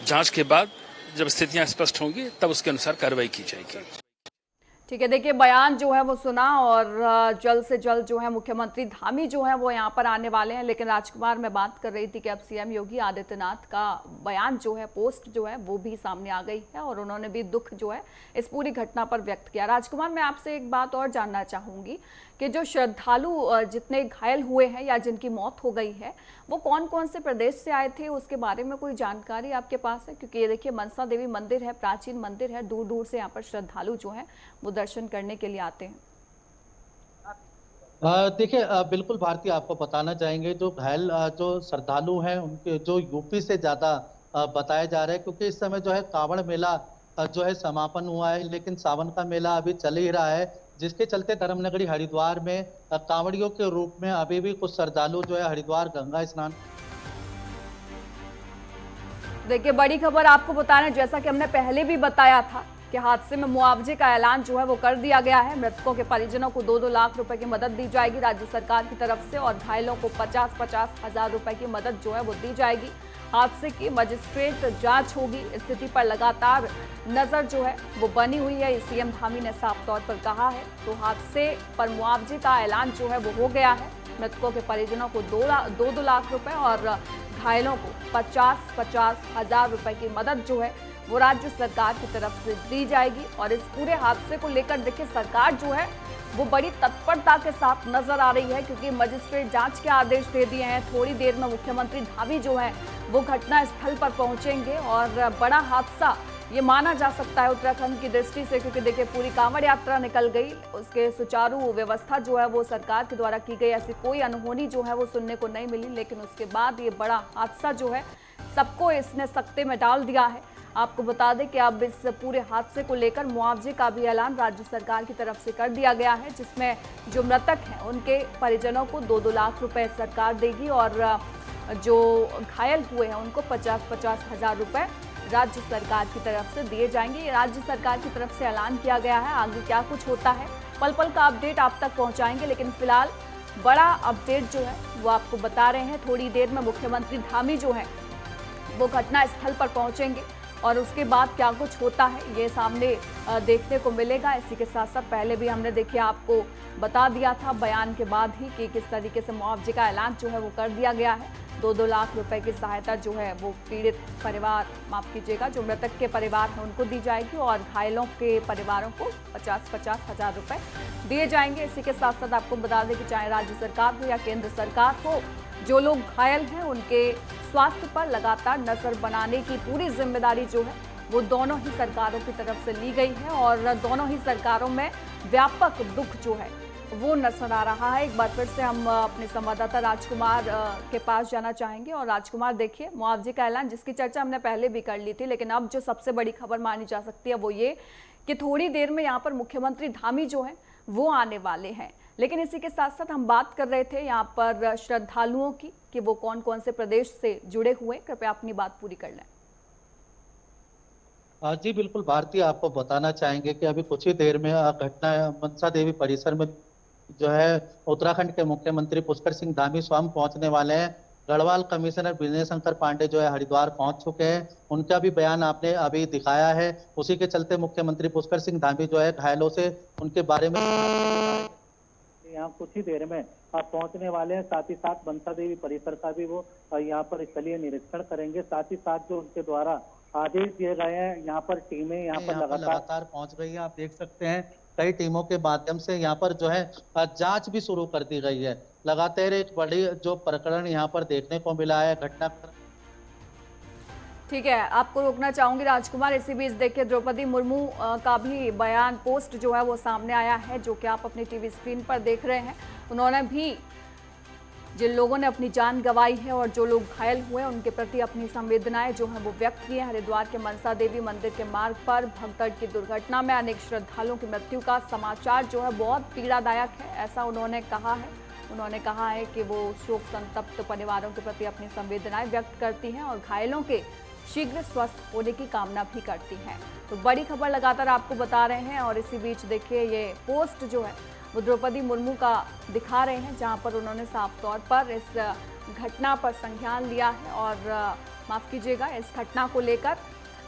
जांच के बाद जब स्थितियां स्पष्ट होंगी तब उसके अनुसार कार्रवाई की जाएगी। ठीक है, देखिए बयान जो है वो सुना, और जल्द से जल्द जो है मुख्यमंत्री धामी जो है वो यहाँ पर आने वाले हैं। लेकिन राजकुमार, मैं बात कर रही थी कि अब सीएम योगी आदित्यनाथ का बयान जो है, पोस्ट जो है वो भी सामने आ गई है, और उन्होंने भी दुख जो है इस पूरी घटना पर व्यक्त किया। राजकुमार, मैं आपसे एक बात और जानना चाहूंगी कि जो श्रद्धालु जितने घायल हुए हैं या जिनकी मौत हो गई है, वो कौन कौन से प्रदेश से आए थे, उसके बारे में कोई जानकारी आपके पास है? क्योंकि ये देखिए मनसा देवी मंदिर है, प्राचीन मंदिर है, दूर दूर से यहाँ पर श्रद्धालु जो हैं वो दर्शन करने के लिए आते हैं। देखिए, बिल्कुल भारती, आपको बताना चाहेंगे जो घायल जो श्रद्धालु हैं उनके जो यूपी से ज्यादा बताए जा रहे हैं, क्योंकि इस समय जो है कांवड़ मेला जो है समापन हुआ है, लेकिन सावन का मेला अभी चल ही रहा है, जिसके चलते धर्मनगरी हरिद्वार में कांवड़ियों के रूप में अभी भी कुछ श्रद्धालु जो है हरिद्वार गंगा स्नान। देखिए, बड़ी खबर आपको बता रहे हैं, जैसा कि हमने पहले भी बताया था कि हादसे में मुआवजे का ऐलान जो है वो कर दिया गया है। मृतकों के परिजनों को 2-2 लाख रुपए की मदद दी जाएगी राज्य सरकार की तरफ से, और घायलों को 50-50 हजार रुपए की मदद जो है वो दी जाएगी। हादसे की मजिस्ट्रेट जांच होगी, स्थिति पर लगातार नजर जो है वो बनी हुई है, सीएम धामी ने साफ तौर पर कहा है। तो हादसे पर मुआवजे का ऐलान जो है वो हो गया है। मृतकों के परिजनों को 2-2 लाख रुपए और घायलों को 50-50 हजार रुपए की मदद जो है वो राज्य सरकार की तरफ से दी जाएगी। और इस पूरे हादसे को लेकर देखिए, सरकार जो है वो बड़ी तत्परता के साथ नजर आ रही है, क्योंकि मजिस्ट्रेट जांच के आदेश दे दिए हैं। थोड़ी देर में मुख्यमंत्री धामी जो है वो घटना स्थल पर पहुंचेंगे, और बड़ा हादसा ये माना जा सकता है उत्तराखंड की दृष्टि से, क्योंकि देखिए पूरी कांवड़ यात्रा निकल गई, उसके सुचारू व्यवस्था जो है वो सरकार के द्वारा की गई, ऐसी कोई अनहोनी जो है वो सुनने को नहीं मिली। लेकिन उसके बाद ये बड़ा हादसा जो है सबको इसने सकते में डाल दिया है। आपको बता दें कि अब इस पूरे हादसे को लेकर मुआवजे का भी ऐलान राज्य सरकार की तरफ से कर दिया गया है, जिसमें जो मृतक हैं उनके परिजनों को 2-2 लाख रुपए सरकार देगी, और जो घायल हुए हैं उनको 50-50 हजार रुपए राज्य सरकार की तरफ से दिए जाएंगे। ये राज्य सरकार की तरफ से ऐलान किया गया है। आगे क्या कुछ होता है पल पल का अपडेट आप तक पहुंचाएंगे, लेकिन फिलहाल बड़ा अपडेट जो है वो आपको बता रहे हैं। थोड़ी देर में मुख्यमंत्री धामी जो है वो घटना स्थल पर पहुंचेंगे, और उसके बाद क्या कुछ होता है ये सामने देखने को मिलेगा। इसी के साथ साथ पहले भी हमने देखिए आपको बता दिया था बयान के बाद ही कि किस तरीके से मुआवजे का ऐलान जो है वो कर दिया गया है। 2-2 लाख रुपए की सहायता जो है वो पीड़ित परिवार, माफ कीजिएगा, जो मृतक के परिवार हैं उनको दी जाएगी, और घायलों के परिवारों को 50-50 हजार रुपए दिए जाएंगे। इसी के साथ साथ आपको बता दें कि चाहे राज्य सरकार हो या केंद्र सरकार हो, जो लोग घायल हैं उनके स्वास्थ्य पर लगातार नजर बनाने की पूरी जिम्मेदारी जो है वो दोनों ही सरकारों की तरफ से ली गई है, और दोनों ही सरकारों में व्यापक दुख जो है वो नजर आ रहा है। एक बार फिर से हम अपने संवाददाता राजकुमार के पास जाना चाहेंगे। और राजकुमार, देखिए, मुआवजे का ऐलान जिसकी चर्चा हमने पहले भी कर ली थी, लेकिन अब जो सबसे बड़ी खबर मानी जा सकती है वो ये कि थोड़ी देर में यहाँ पर मुख्यमंत्री धामी जो है वो आने वाले हैं। लेकिन इसी के साथ साथ हम बात कर रहे थे यहाँ पर श्रद्धालुओं की कि वो कौन कौन से प्रदेश से जुड़े हुए। कृपया अपनी बात पूरी कर लें। जी बिल्कुल भारती, आपको बताना चाहेंगे कि अभी कुछ ही देर में घटना मनसा देवी परिसर में जो है उत्तराखंड के मुख्यमंत्री पुष्कर सिंह धामी स्वयं पहुंचने वाले हैं। गढ़वाल कमिश्नर विनय शंकर पांडे जो है हरिद्वार पहुंच चुके हैं, उनका भी बयान आपने अभी दिखाया है। उसी के चलते मुख्यमंत्री पुष्कर सिंह धामी जो है घायलों से उनके बारे में यहाँ कुछ ही देर में पहुंचने वाले हैं। साथ ही साथ मनसा देवी परिसर का भी वो यहाँ पर स्थलीय निरीक्षण करेंगे। साथ ही साथ जो उनके द्वारा आदेश दिए गए हैं, यहाँ पर टीमें यहाँ पर लगातार पहुंच गई हैं। आप देख सकते हैं कई टीमों के माध्यम से यहाँ पर जो है जांच भी शुरू कर दी गई है। लगातार एक बड़ी जो प्रकरण यहाँ पर देखने को मिला है घटना। ठीक है, आपको रोकना चाहूंगी राजकुमार। इसी बीच देखिए द्रौपदी मुर्मू का भी बयान, पोस्ट जो है वो सामने आया है, जो कि आप अपनी टीवी स्क्रीन पर देख रहे हैं। उन्होंने भी जिन लोगों ने अपनी जान गंवाई है और जो लोग घायल हुए उनके प्रति अपनी संवेदनाएं जो हैं वो व्यक्त की हैं। हरिद्वार के मनसा देवी मंदिर के मार्ग पर भगदड़ की दुर्घटना में अनेक श्रद्धालुओं की मृत्यु का समाचार जो है बहुत पीड़ादायक है, ऐसा उन्होंने कहा है। उन्होंने कहा है कि वो शोक संतप्त परिवारों के प्रति अपनी संवेदनाएं व्यक्त करती हैं और घायलों के शीघ्र स्वस्थ होने की कामना भी करती हैं। तो बड़ी खबर लगातार आपको बता रहे हैं। और इसी बीच देखिए ये पोस्ट जो है वो द्रौपदी मुर्मू का दिखा रहे हैं, जहां पर उन्होंने साफ तौर पर इस घटना पर संज्ञान लिया है और माफ़ कीजिएगा इस घटना को लेकर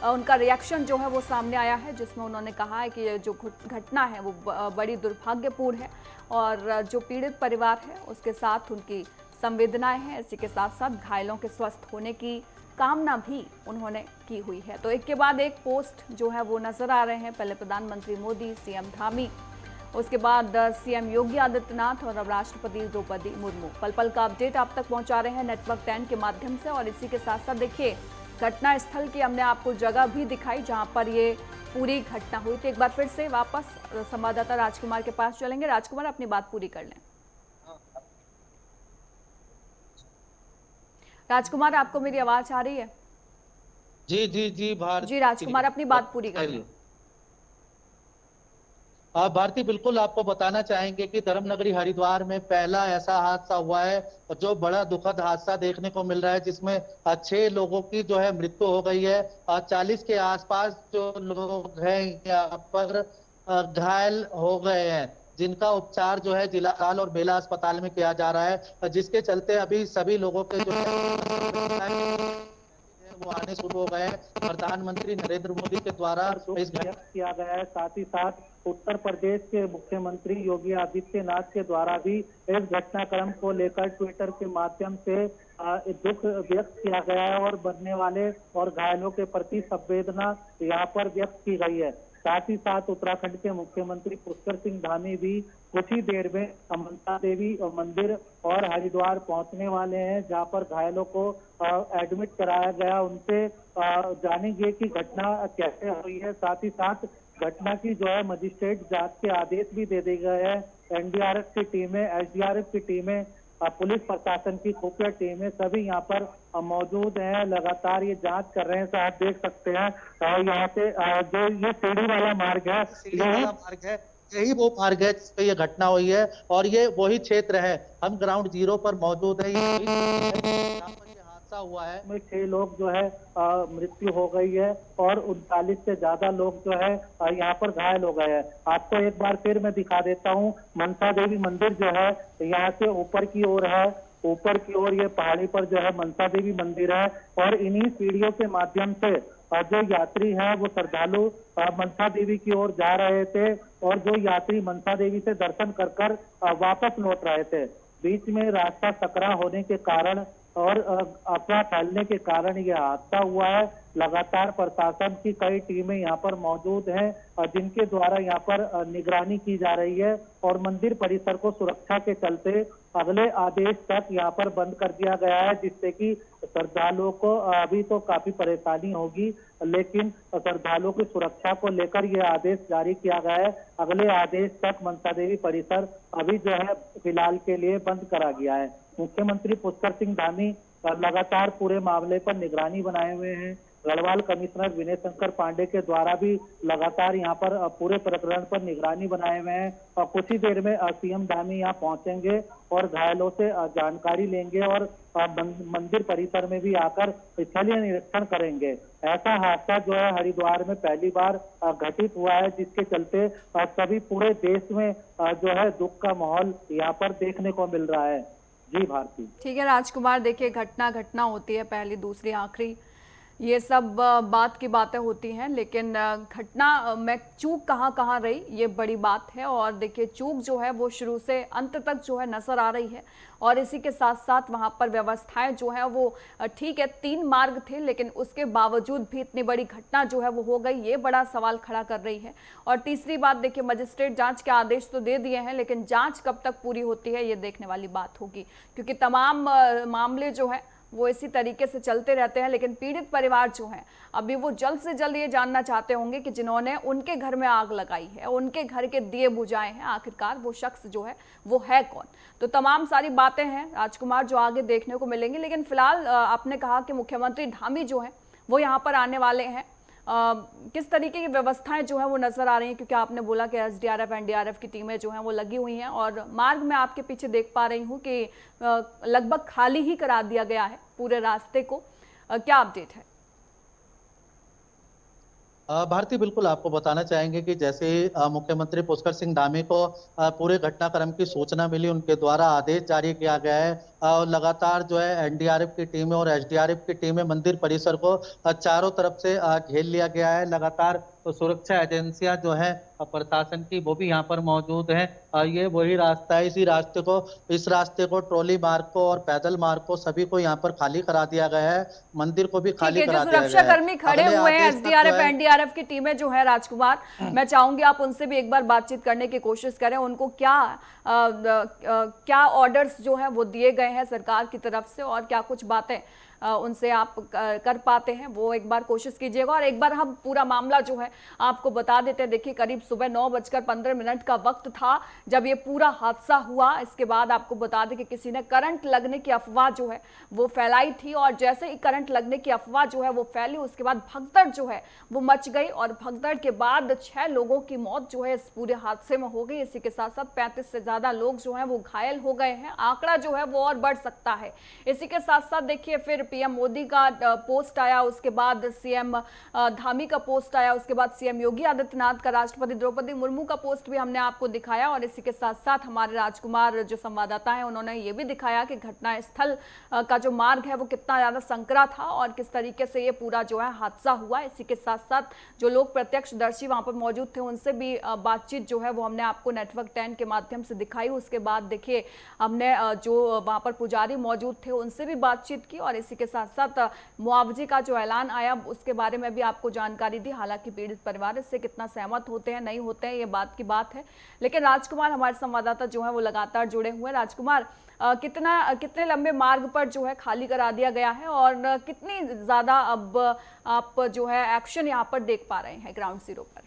उनका रिएक्शन जो है वो सामने आया है, जिसमें उन्होंने कहा है कि ये जो घटना है वो बड़ी दुर्भाग्यपूर्ण है और जो पीड़ित परिवार है उसके साथ उनकी संवेदनाएं हैं। इसी के साथ साथ घायलों के स्वस्थ होने की कामना भी उन्होंने की हुई है। तो एक के बाद एक पोस्ट जो है वो नजर आ रहे हैं। पहले प्रधानमंत्री मोदी, सीएम धामी, उसके बाद सीएम योगी आदित्यनाथ और अब राष्ट्रपति द्रौपदी मुर्मू। पल पल का अपडेट आप तक पहुंचा रहे हैं नेटवर्क 10 के माध्यम से। और इसी के साथ साथ देखिए घटना स्थल की हमने आपको जगह भी दिखाई जहां पर ये पूरी घटना हुई थी। एक बार फिर से वापस संवाददाता राजकुमार के पास चलेंगे। राजकुमार, अपनी बात पूरी कर लें। राजकुमार, आपको मेरी आवाज आ रही है? जी जी जी भारत जी राजकुमार, अपनी बात पूरी करिए। भारती, बिल्कुल आपको बताना चाहेंगे कि धर्मनगरी हरिद्वार में पहला ऐसा हादसा हुआ है जो बड़ा दुखद हादसा देखने को मिल रहा है, जिसमें 6 लोगों की जो है मृत्यु हो गई है और 40 के आसपास जो लोग हैं यहाँ पर घायल हो गए हैं, जिनका उपचार जो है जिला अस्पताल और बेला अस्पताल में किया जा रहा है, जिसके चलते अभी सभी लोगों के जो है वो आने शुरू हो गए हैं। प्रधानमंत्री नरेंद्र मोदी के द्वारा इस व्यक्त किया गया है। साथ ही साथ उत्तर प्रदेश के मुख्यमंत्री योगी आदित्यनाथ के द्वारा भी इस घटनाक्रम को लेकर ट्विटर के माध्यम से दुख व्यक्त किया गया है और मरने वाले और घायलों के प्रति संवेदना यहाँ पर व्यक्त की गई है। साथ ही साथ उत्तराखंड के मुख्यमंत्री पुष्कर सिंह धामी भी कुछ ही देर में मनसा देवी मंदिर और हरिद्वार पहुंचने वाले हैं, जहां पर घायलों को एडमिट कराया गया। उनसे जानेंगे कि घटना कैसे हुई है। साथ ही साथ घटना की जो है मजिस्ट्रेट जांच के आदेश भी दे दिए गए हैं। एनडीआरएफ की टीमें, एसडीआरएफ की टीमें, पुलिस प्रशासन की खुफिया टीमें सभी यहाँ पर मौजूद हैं, लगातार ये जांच कर रहे हैं। तो आप देख सकते हैं यहाँ से जो ये सीढ़ी वाला मार्ग है, यही वो मार्ग है जिस पे ये घटना हुई है और ये वही क्षेत्र है। हम ग्राउंड जीरो पर मौजूद है। हादसा हुआ है में 6 लोग जो है मृत्यु हो गई है और 39 से ज्यादा लोग जो है यहाँ पर घायल हो गए हैं। आपको एक बार फिर मैं दिखा देता हूँ, मनसा देवी मंदिर जो है यहाँ से ऊपर की ओर है। ऊपर की ओर ये पहाड़ी पर जो है मनसा देवी मंदिर है और इन्हीं सीढ़ियों के माध्यम से जो यात्री हैं वो श्रद्धालु मनसा देवी की ओर जा रहे थे और जो यात्री मनसा देवी से दर्शन कर कर वापस लौट रहे थे। बीच में रास्ता सकरा होने के कारण और अफवाह फैलने के कारण यह हादसा हुआ है। लगातार प्रशासन की कई टीमें यहाँ पर मौजूद हैं जिनके द्वारा यहाँ पर निगरानी की जा रही है और मंदिर परिसर को सुरक्षा के चलते अगले आदेश तक यहाँ पर बंद कर दिया गया है, जिससे कि श्रद्धालुओं को अभी तो काफी परेशानी होगी, लेकिन श्रद्धालुओं की सुरक्षा को लेकर यह आदेश जारी किया गया है। अगले आदेश तक मनसा देवी परिसर अभी जो है फिलहाल के लिए बंद करा गया है। मुख्यमंत्री पुष्कर सिंह धामी लगातार पूरे मामले पर निगरानी बनाए हुए हैं। गढ़वाल कमिश्नर विनय शंकर पांडे के द्वारा भी लगातार यहाँ पर पूरे प्रकरण पर निगरानी बनाए हुए हैं और कुछ ही देर में सीएम धामी यहाँ पहुंचेंगे और घायलों से जानकारी लेंगे और मंदिर परिसर में भी आकर स्थलीय निरीक्षण करेंगे। ऐसा हादसा जो है हरिद्वार में पहली बार घटित हुआ है, जिसके चलते सभी पूरे देश में जो है दुख का माहौल यहाँ पर देखने को मिल रहा है। जी भारती। ठीक है राजकुमार, देखिए घटना होती है, पहली दूसरी आखिरी, ये सब बात की बातें होती हैं, लेकिन घटना में चूक कहाँ रही ये बड़ी बात है। और देखिए चूक जो है वो शुरू से अंत तक जो है नजर आ रही है और इसी के साथ साथ वहाँ पर व्यवस्थाएं जो है वो ठीक है, 3 मार्ग थे लेकिन उसके बावजूद भी इतनी बड़ी घटना जो है वो हो गई, ये बड़ा सवाल खड़ा कर रही है। और तीसरी बात देखिए, मजिस्ट्रेट जांच के आदेश तो दे दिए हैं, लेकिन जांच कब तक पूरी होती है ये देखने वाली बात होगी, क्योंकि तमाम मामले जो है वो इसी तरीके से चलते रहते हैं। लेकिन पीड़ित परिवार जो है अभी वो जल्द से जल्द ये जानना चाहते होंगे कि जिन्होंने उनके घर में आग लगाई है, उनके घर के दिए बुझाए हैं, आखिरकार वो शख्स जो है वो है कौन। तो तमाम सारी बातें हैं राजकुमार जो आगे देखने को मिलेंगी। लेकिन फिलहाल आपने कहा कि मुख्यमंत्री धामी जो है वो यहाँ पर आने वाले हैं, किस तरीके की व्यवस्थाएं जो है वो नजर आ रही हैं, क्योंकि आपने बोला कि एसडीआरएफ एनडीआरएफ की टीमें जो हैं वो लगी हुई हैं और मार्ग में आपके पीछे देख पा रही हूँ कि लगभग खाली ही करा दिया गया है पूरे रास्ते को, क्या अपडेट है? भारती, बिल्कुल आपको बताना चाहेंगे कि जैसे मुख्यमंत्री पुष्कर सिंह धामी को पूरे घटनाक्रम की सूचना मिली, उनके द्वारा आदेश जारी किया गया है और लगातार जो है एनडीआरएफ की टीमें और एसडीआरएफ की टीमें मंदिर परिसर को चारों तरफ से घेर लिया गया है। लगातार तो सुरक्षा एजेंसियां जो है प्रशासन की वो भी यहाँ पर मौजूद हैं। ये वही रास्ता है, इस रास्ते को ट्रॉली मार्ग को और पैदल मार्ग को सभी को यहाँ पर खाली करा दिया गया है, मंदिर को भी खाली करा दिया गया है। सुरक्षा कर्मी खड़े हुए हैं, एसडीआरएफ एनडीआरएफ की टीमें जो है राजकुमार, मैं चाहूंगी आप उनसे भी एक बार बातचीत करने की कोशिश करें। उनको क्या ऑर्डर्स जो है वो दिए गए हैं सरकार की तरफ से और क्या कुछ बातें उनसे आप कर पाते हैं वो एक बार कोशिश कीजिएगा। और एक बार हम पूरा मामला जो है आपको बता देते हैं। देखिए करीब सुबह 9:15 का वक्त था जब ये पूरा हादसा हुआ। इसके बाद आपको बता दें कि किसी ने करंट लगने की अफवाह जो है वो फैलाई थी, और जैसे ही करंट लगने की अफवाह जो है वो फैली उसके बाद भगदड़ जो है वो मच गई, और भगदड़ के बाद 6 लोगों की मौत जो है इस पूरे हादसे में हो गई। इसी के साथ साथ 35 से ज्यादा लोग जो हैं वो घायल हो गए हैं। आंकड़ा जो है वो और बढ़ सकता है। इसी के साथ साथ देखिए फिर पीएम मोदी का पोस्ट आया, उसके बाद सीएम धामी का पोस्ट आया, उसके बाद सीएम योगी आदित्यनाथ का, राष्ट्रपति द्रौपदी मुर्मू का पोस्ट भी हमने आपको दिखाया। और इसी के साथ साथ हमारे राजकुमार जो संवाददाता हैं उन्होंने ये भी दिखाया कि घटना स्थल का जो मार्ग है वो कितना ज्यादा संकरा था और किस तरीके से ये पूरा जो है हादसा हुआ। इसी के साथ साथ जो लोग प्रत्यक्षदर्शी वहां पर मौजूद थे उनसे भी बातचीत जो है वो हमने आपको नेटवर्क 10 के माध्यम से दिखाई। उसके बाद देखिए हमने जो वहां पर पुजारी मौजूद थे उनसे भी बातचीत की, और इसी के साथ साथ मुआवजे का जो ऐलान आया उसके बारे में भी आपको जानकारी दी। हालांकि पीड़ित परिवार इससे कितना सहमत होते हैं नहीं होते हैं ये बात की बात है, लेकिन राजकुमार हमारे संवाददाता जो है वो लगातार जुड़े हुए हैं। राजकुमार, कितने लंबे मार्ग पर जो है खाली करा दिया गया है और कितनी ज्यादा अब आप जो है एक्शन यहाँ पर देख पा रहे हैं ग्राउंड जीरो पर?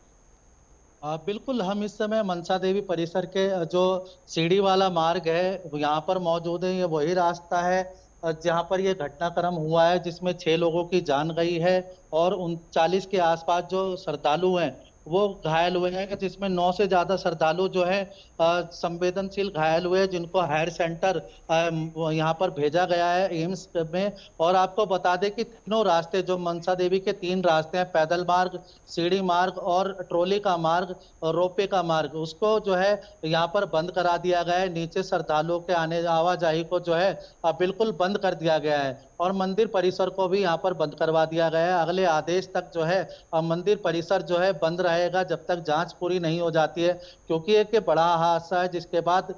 बिल्कुल, हम इस समय मनसा देवी परिसर के जो सीढ़ी वाला मार्ग है यहाँ पर मौजूद है। ये वही रास्ता है जहाँ पर ये घटनाक्रम हुआ है जिसमें 6 लोगों की जान गई है और 39 के आसपास जो श्रद्धालु हैं वो घायल हुए हैं, जिसमें 9 से ज्यादा श्रद्धालु जो है संवेदनशील घायल हुए जिनको हायर सेंटर यहाँ पर भेजा गया है एम्स में। और आपको बता दें कि तीनों रास्ते जो मनसा देवी के 3 रास्ते हैं, पैदल मार्ग, सीढ़ी मार्ग और ट्रॉली का मार्ग और रोपवे का मार्ग, उसको जो है यहाँ पर बंद करा दिया गया है। नीचे श्रद्धालुओं के आने आवाजाही को जो है बिल्कुल बंद कर दिया गया है और मंदिर परिसर को भी यहाँ पर बंद करवा दिया गया है। अगले आदेश तक जो है मंदिर परिसर जो है बंद रहेगा जब तक जांच पूरी नहीं हो जाती है, क्योंकि एक बड़ा हादसा है। जिसके बाद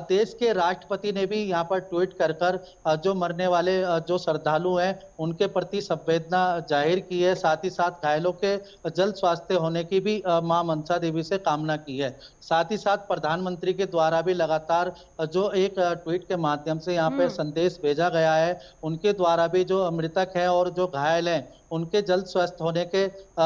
देश के राष्ट्रपति ने भी यहाँ पर ट्वीट कर जो मरने वाले जो श्रद्धालु हैं उनके प्रति संवेदना जाहिर की है। साथ ही साथ घायलों के जल्द स्वास्थ्य होने की भी मां मनसा देवी से कामना की है। साथ ही साथ प्रधानमंत्री के द्वारा भी लगातार जो एक ट्वीट के माध्यम से यहाँ पे संदेश भेजा गया है, उनके द्वारा भी जो मृतक है और जो घायल हैं उनके जल्द स्वस्थ होने के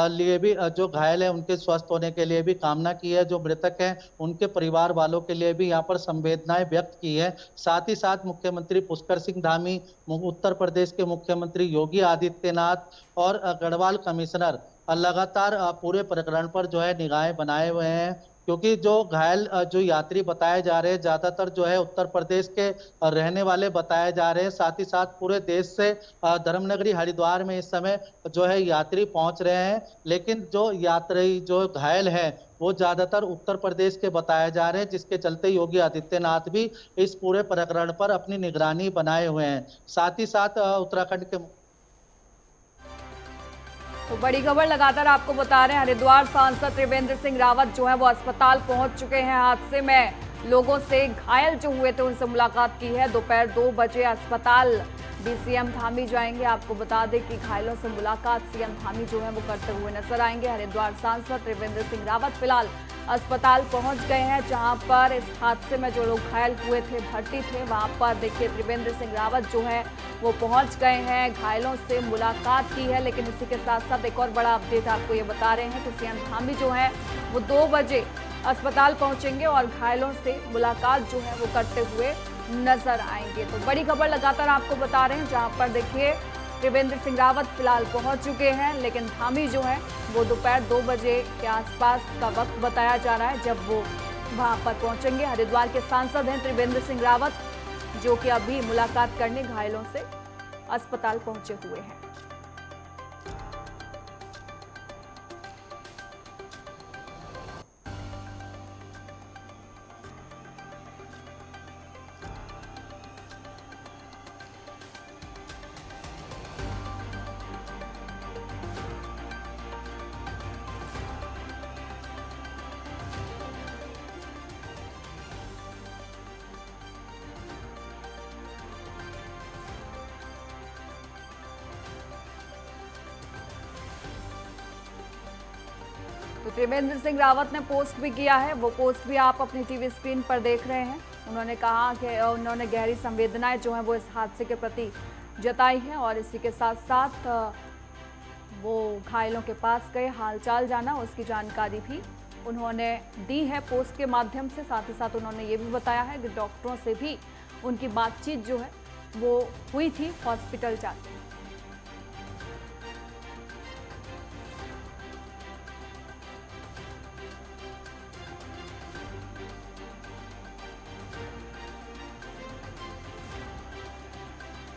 लिए भी, जो घायल है उनके स्वस्थ होने के लिए भी कामना की है। जो मृतक हैं उनके परिवार वालों के लिए भी यहाँ पर संवेदनाएं व्यक्त की है। साथ ही साथ मुख्यमंत्री पुष्कर सिंह धामी, उत्तर प्रदेश के मुख्यमंत्री योगी आदित्यनाथ और गढ़वाल कमिश्नर लगातार पूरे प्रकरण पर जो है निगाहें बनाए हुए हैं, क्योंकि जो घायल जो यात्री बताए जा रहे हैं ज्यादातर जो है उत्तर प्रदेश के रहने वाले बताए जा रहे हैं। साथ ही साथ पूरे देश से धर्मनगरी हरिद्वार में इस समय जो है यात्री पहुंच रहे हैं, लेकिन जो यात्री जो घायल हैं वो ज्यादातर उत्तर प्रदेश के बताए जा रहे हैं, जिसके चलते योगी आदित्यनाथ भी इस पूरे प्रकरण पर अपनी निगरानी बनाए हुए हैं। साथ ही साथ उत्तराखंड के तो बड़ी खबर लगातार आपको बता रहे हैं, हरिद्वार सांसद त्रिवेंद्र सिंह रावत जो है वो अस्पताल पहुंच चुके हैं। हादसे में लोगों से घायल जो हुए थे उनसे मुलाकात की है। दोपहर 2 बजे अस्पताल सीएम धामी जाएंगे। आपको बता दें कि घायलों से मुलाकात सीएम धामी जो है वो करते हुए नजर आएंगे। हरिद्वार सांसद त्रिवेंद्र सिंह रावत फिलहाल अस्पताल पहुंच गए हैं, जहां पर इस हादसे में जो लोग घायल हुए थे भर्ती थे वहां पर देखिए त्रिवेंद्र सिंह रावत जो है वो पहुंच गए हैं, घायलों से मुलाकात की है। लेकिन इसी के साथ साथ एक और बड़ा अपडेट आपको ये बता रहे हैं कि सीएम धामी जो है वो 2 बजे अस्पताल पहुंचेंगे और घायलों से मुलाकात जो है वो करते हुए नजर आएंगे। तो बड़ी खबर लगातार आपको बता रहे हैं, जहां पर देखिए त्रिवेंद्र सिंह रावत फिलहाल पहुंच चुके हैं, लेकिन धामी जो है वो दोपहर 2 बजे के आसपास का वक्त बताया जा रहा है जब वो वहां पर पहुंचेंगे। हरिद्वार के सांसद हैं त्रिवेंद्र सिंह रावत, जो कि अभी मुलाकात करने घायलों से अस्पताल पहुंचे हुए हैं। तो त्रिवेंद्र सिंह रावत ने पोस्ट भी किया है, वो पोस्ट भी आप अपनी टीवी स्क्रीन पर देख रहे हैं। उन्होंने कहा कि उन्होंने गहरी संवेदनाएं जो हैं वो इस हादसे के प्रति जताई है और इसी के साथ साथ वो घायलों के पास गए, हालचाल जाना, उसकी जानकारी भी उन्होंने दी है पोस्ट के माध्यम से। साथ ही साथ उन्होंने ये भी बताया है कि डॉक्टरों से भी उनकी बातचीत जो है वो हुई थी हॉस्पिटल जाकर।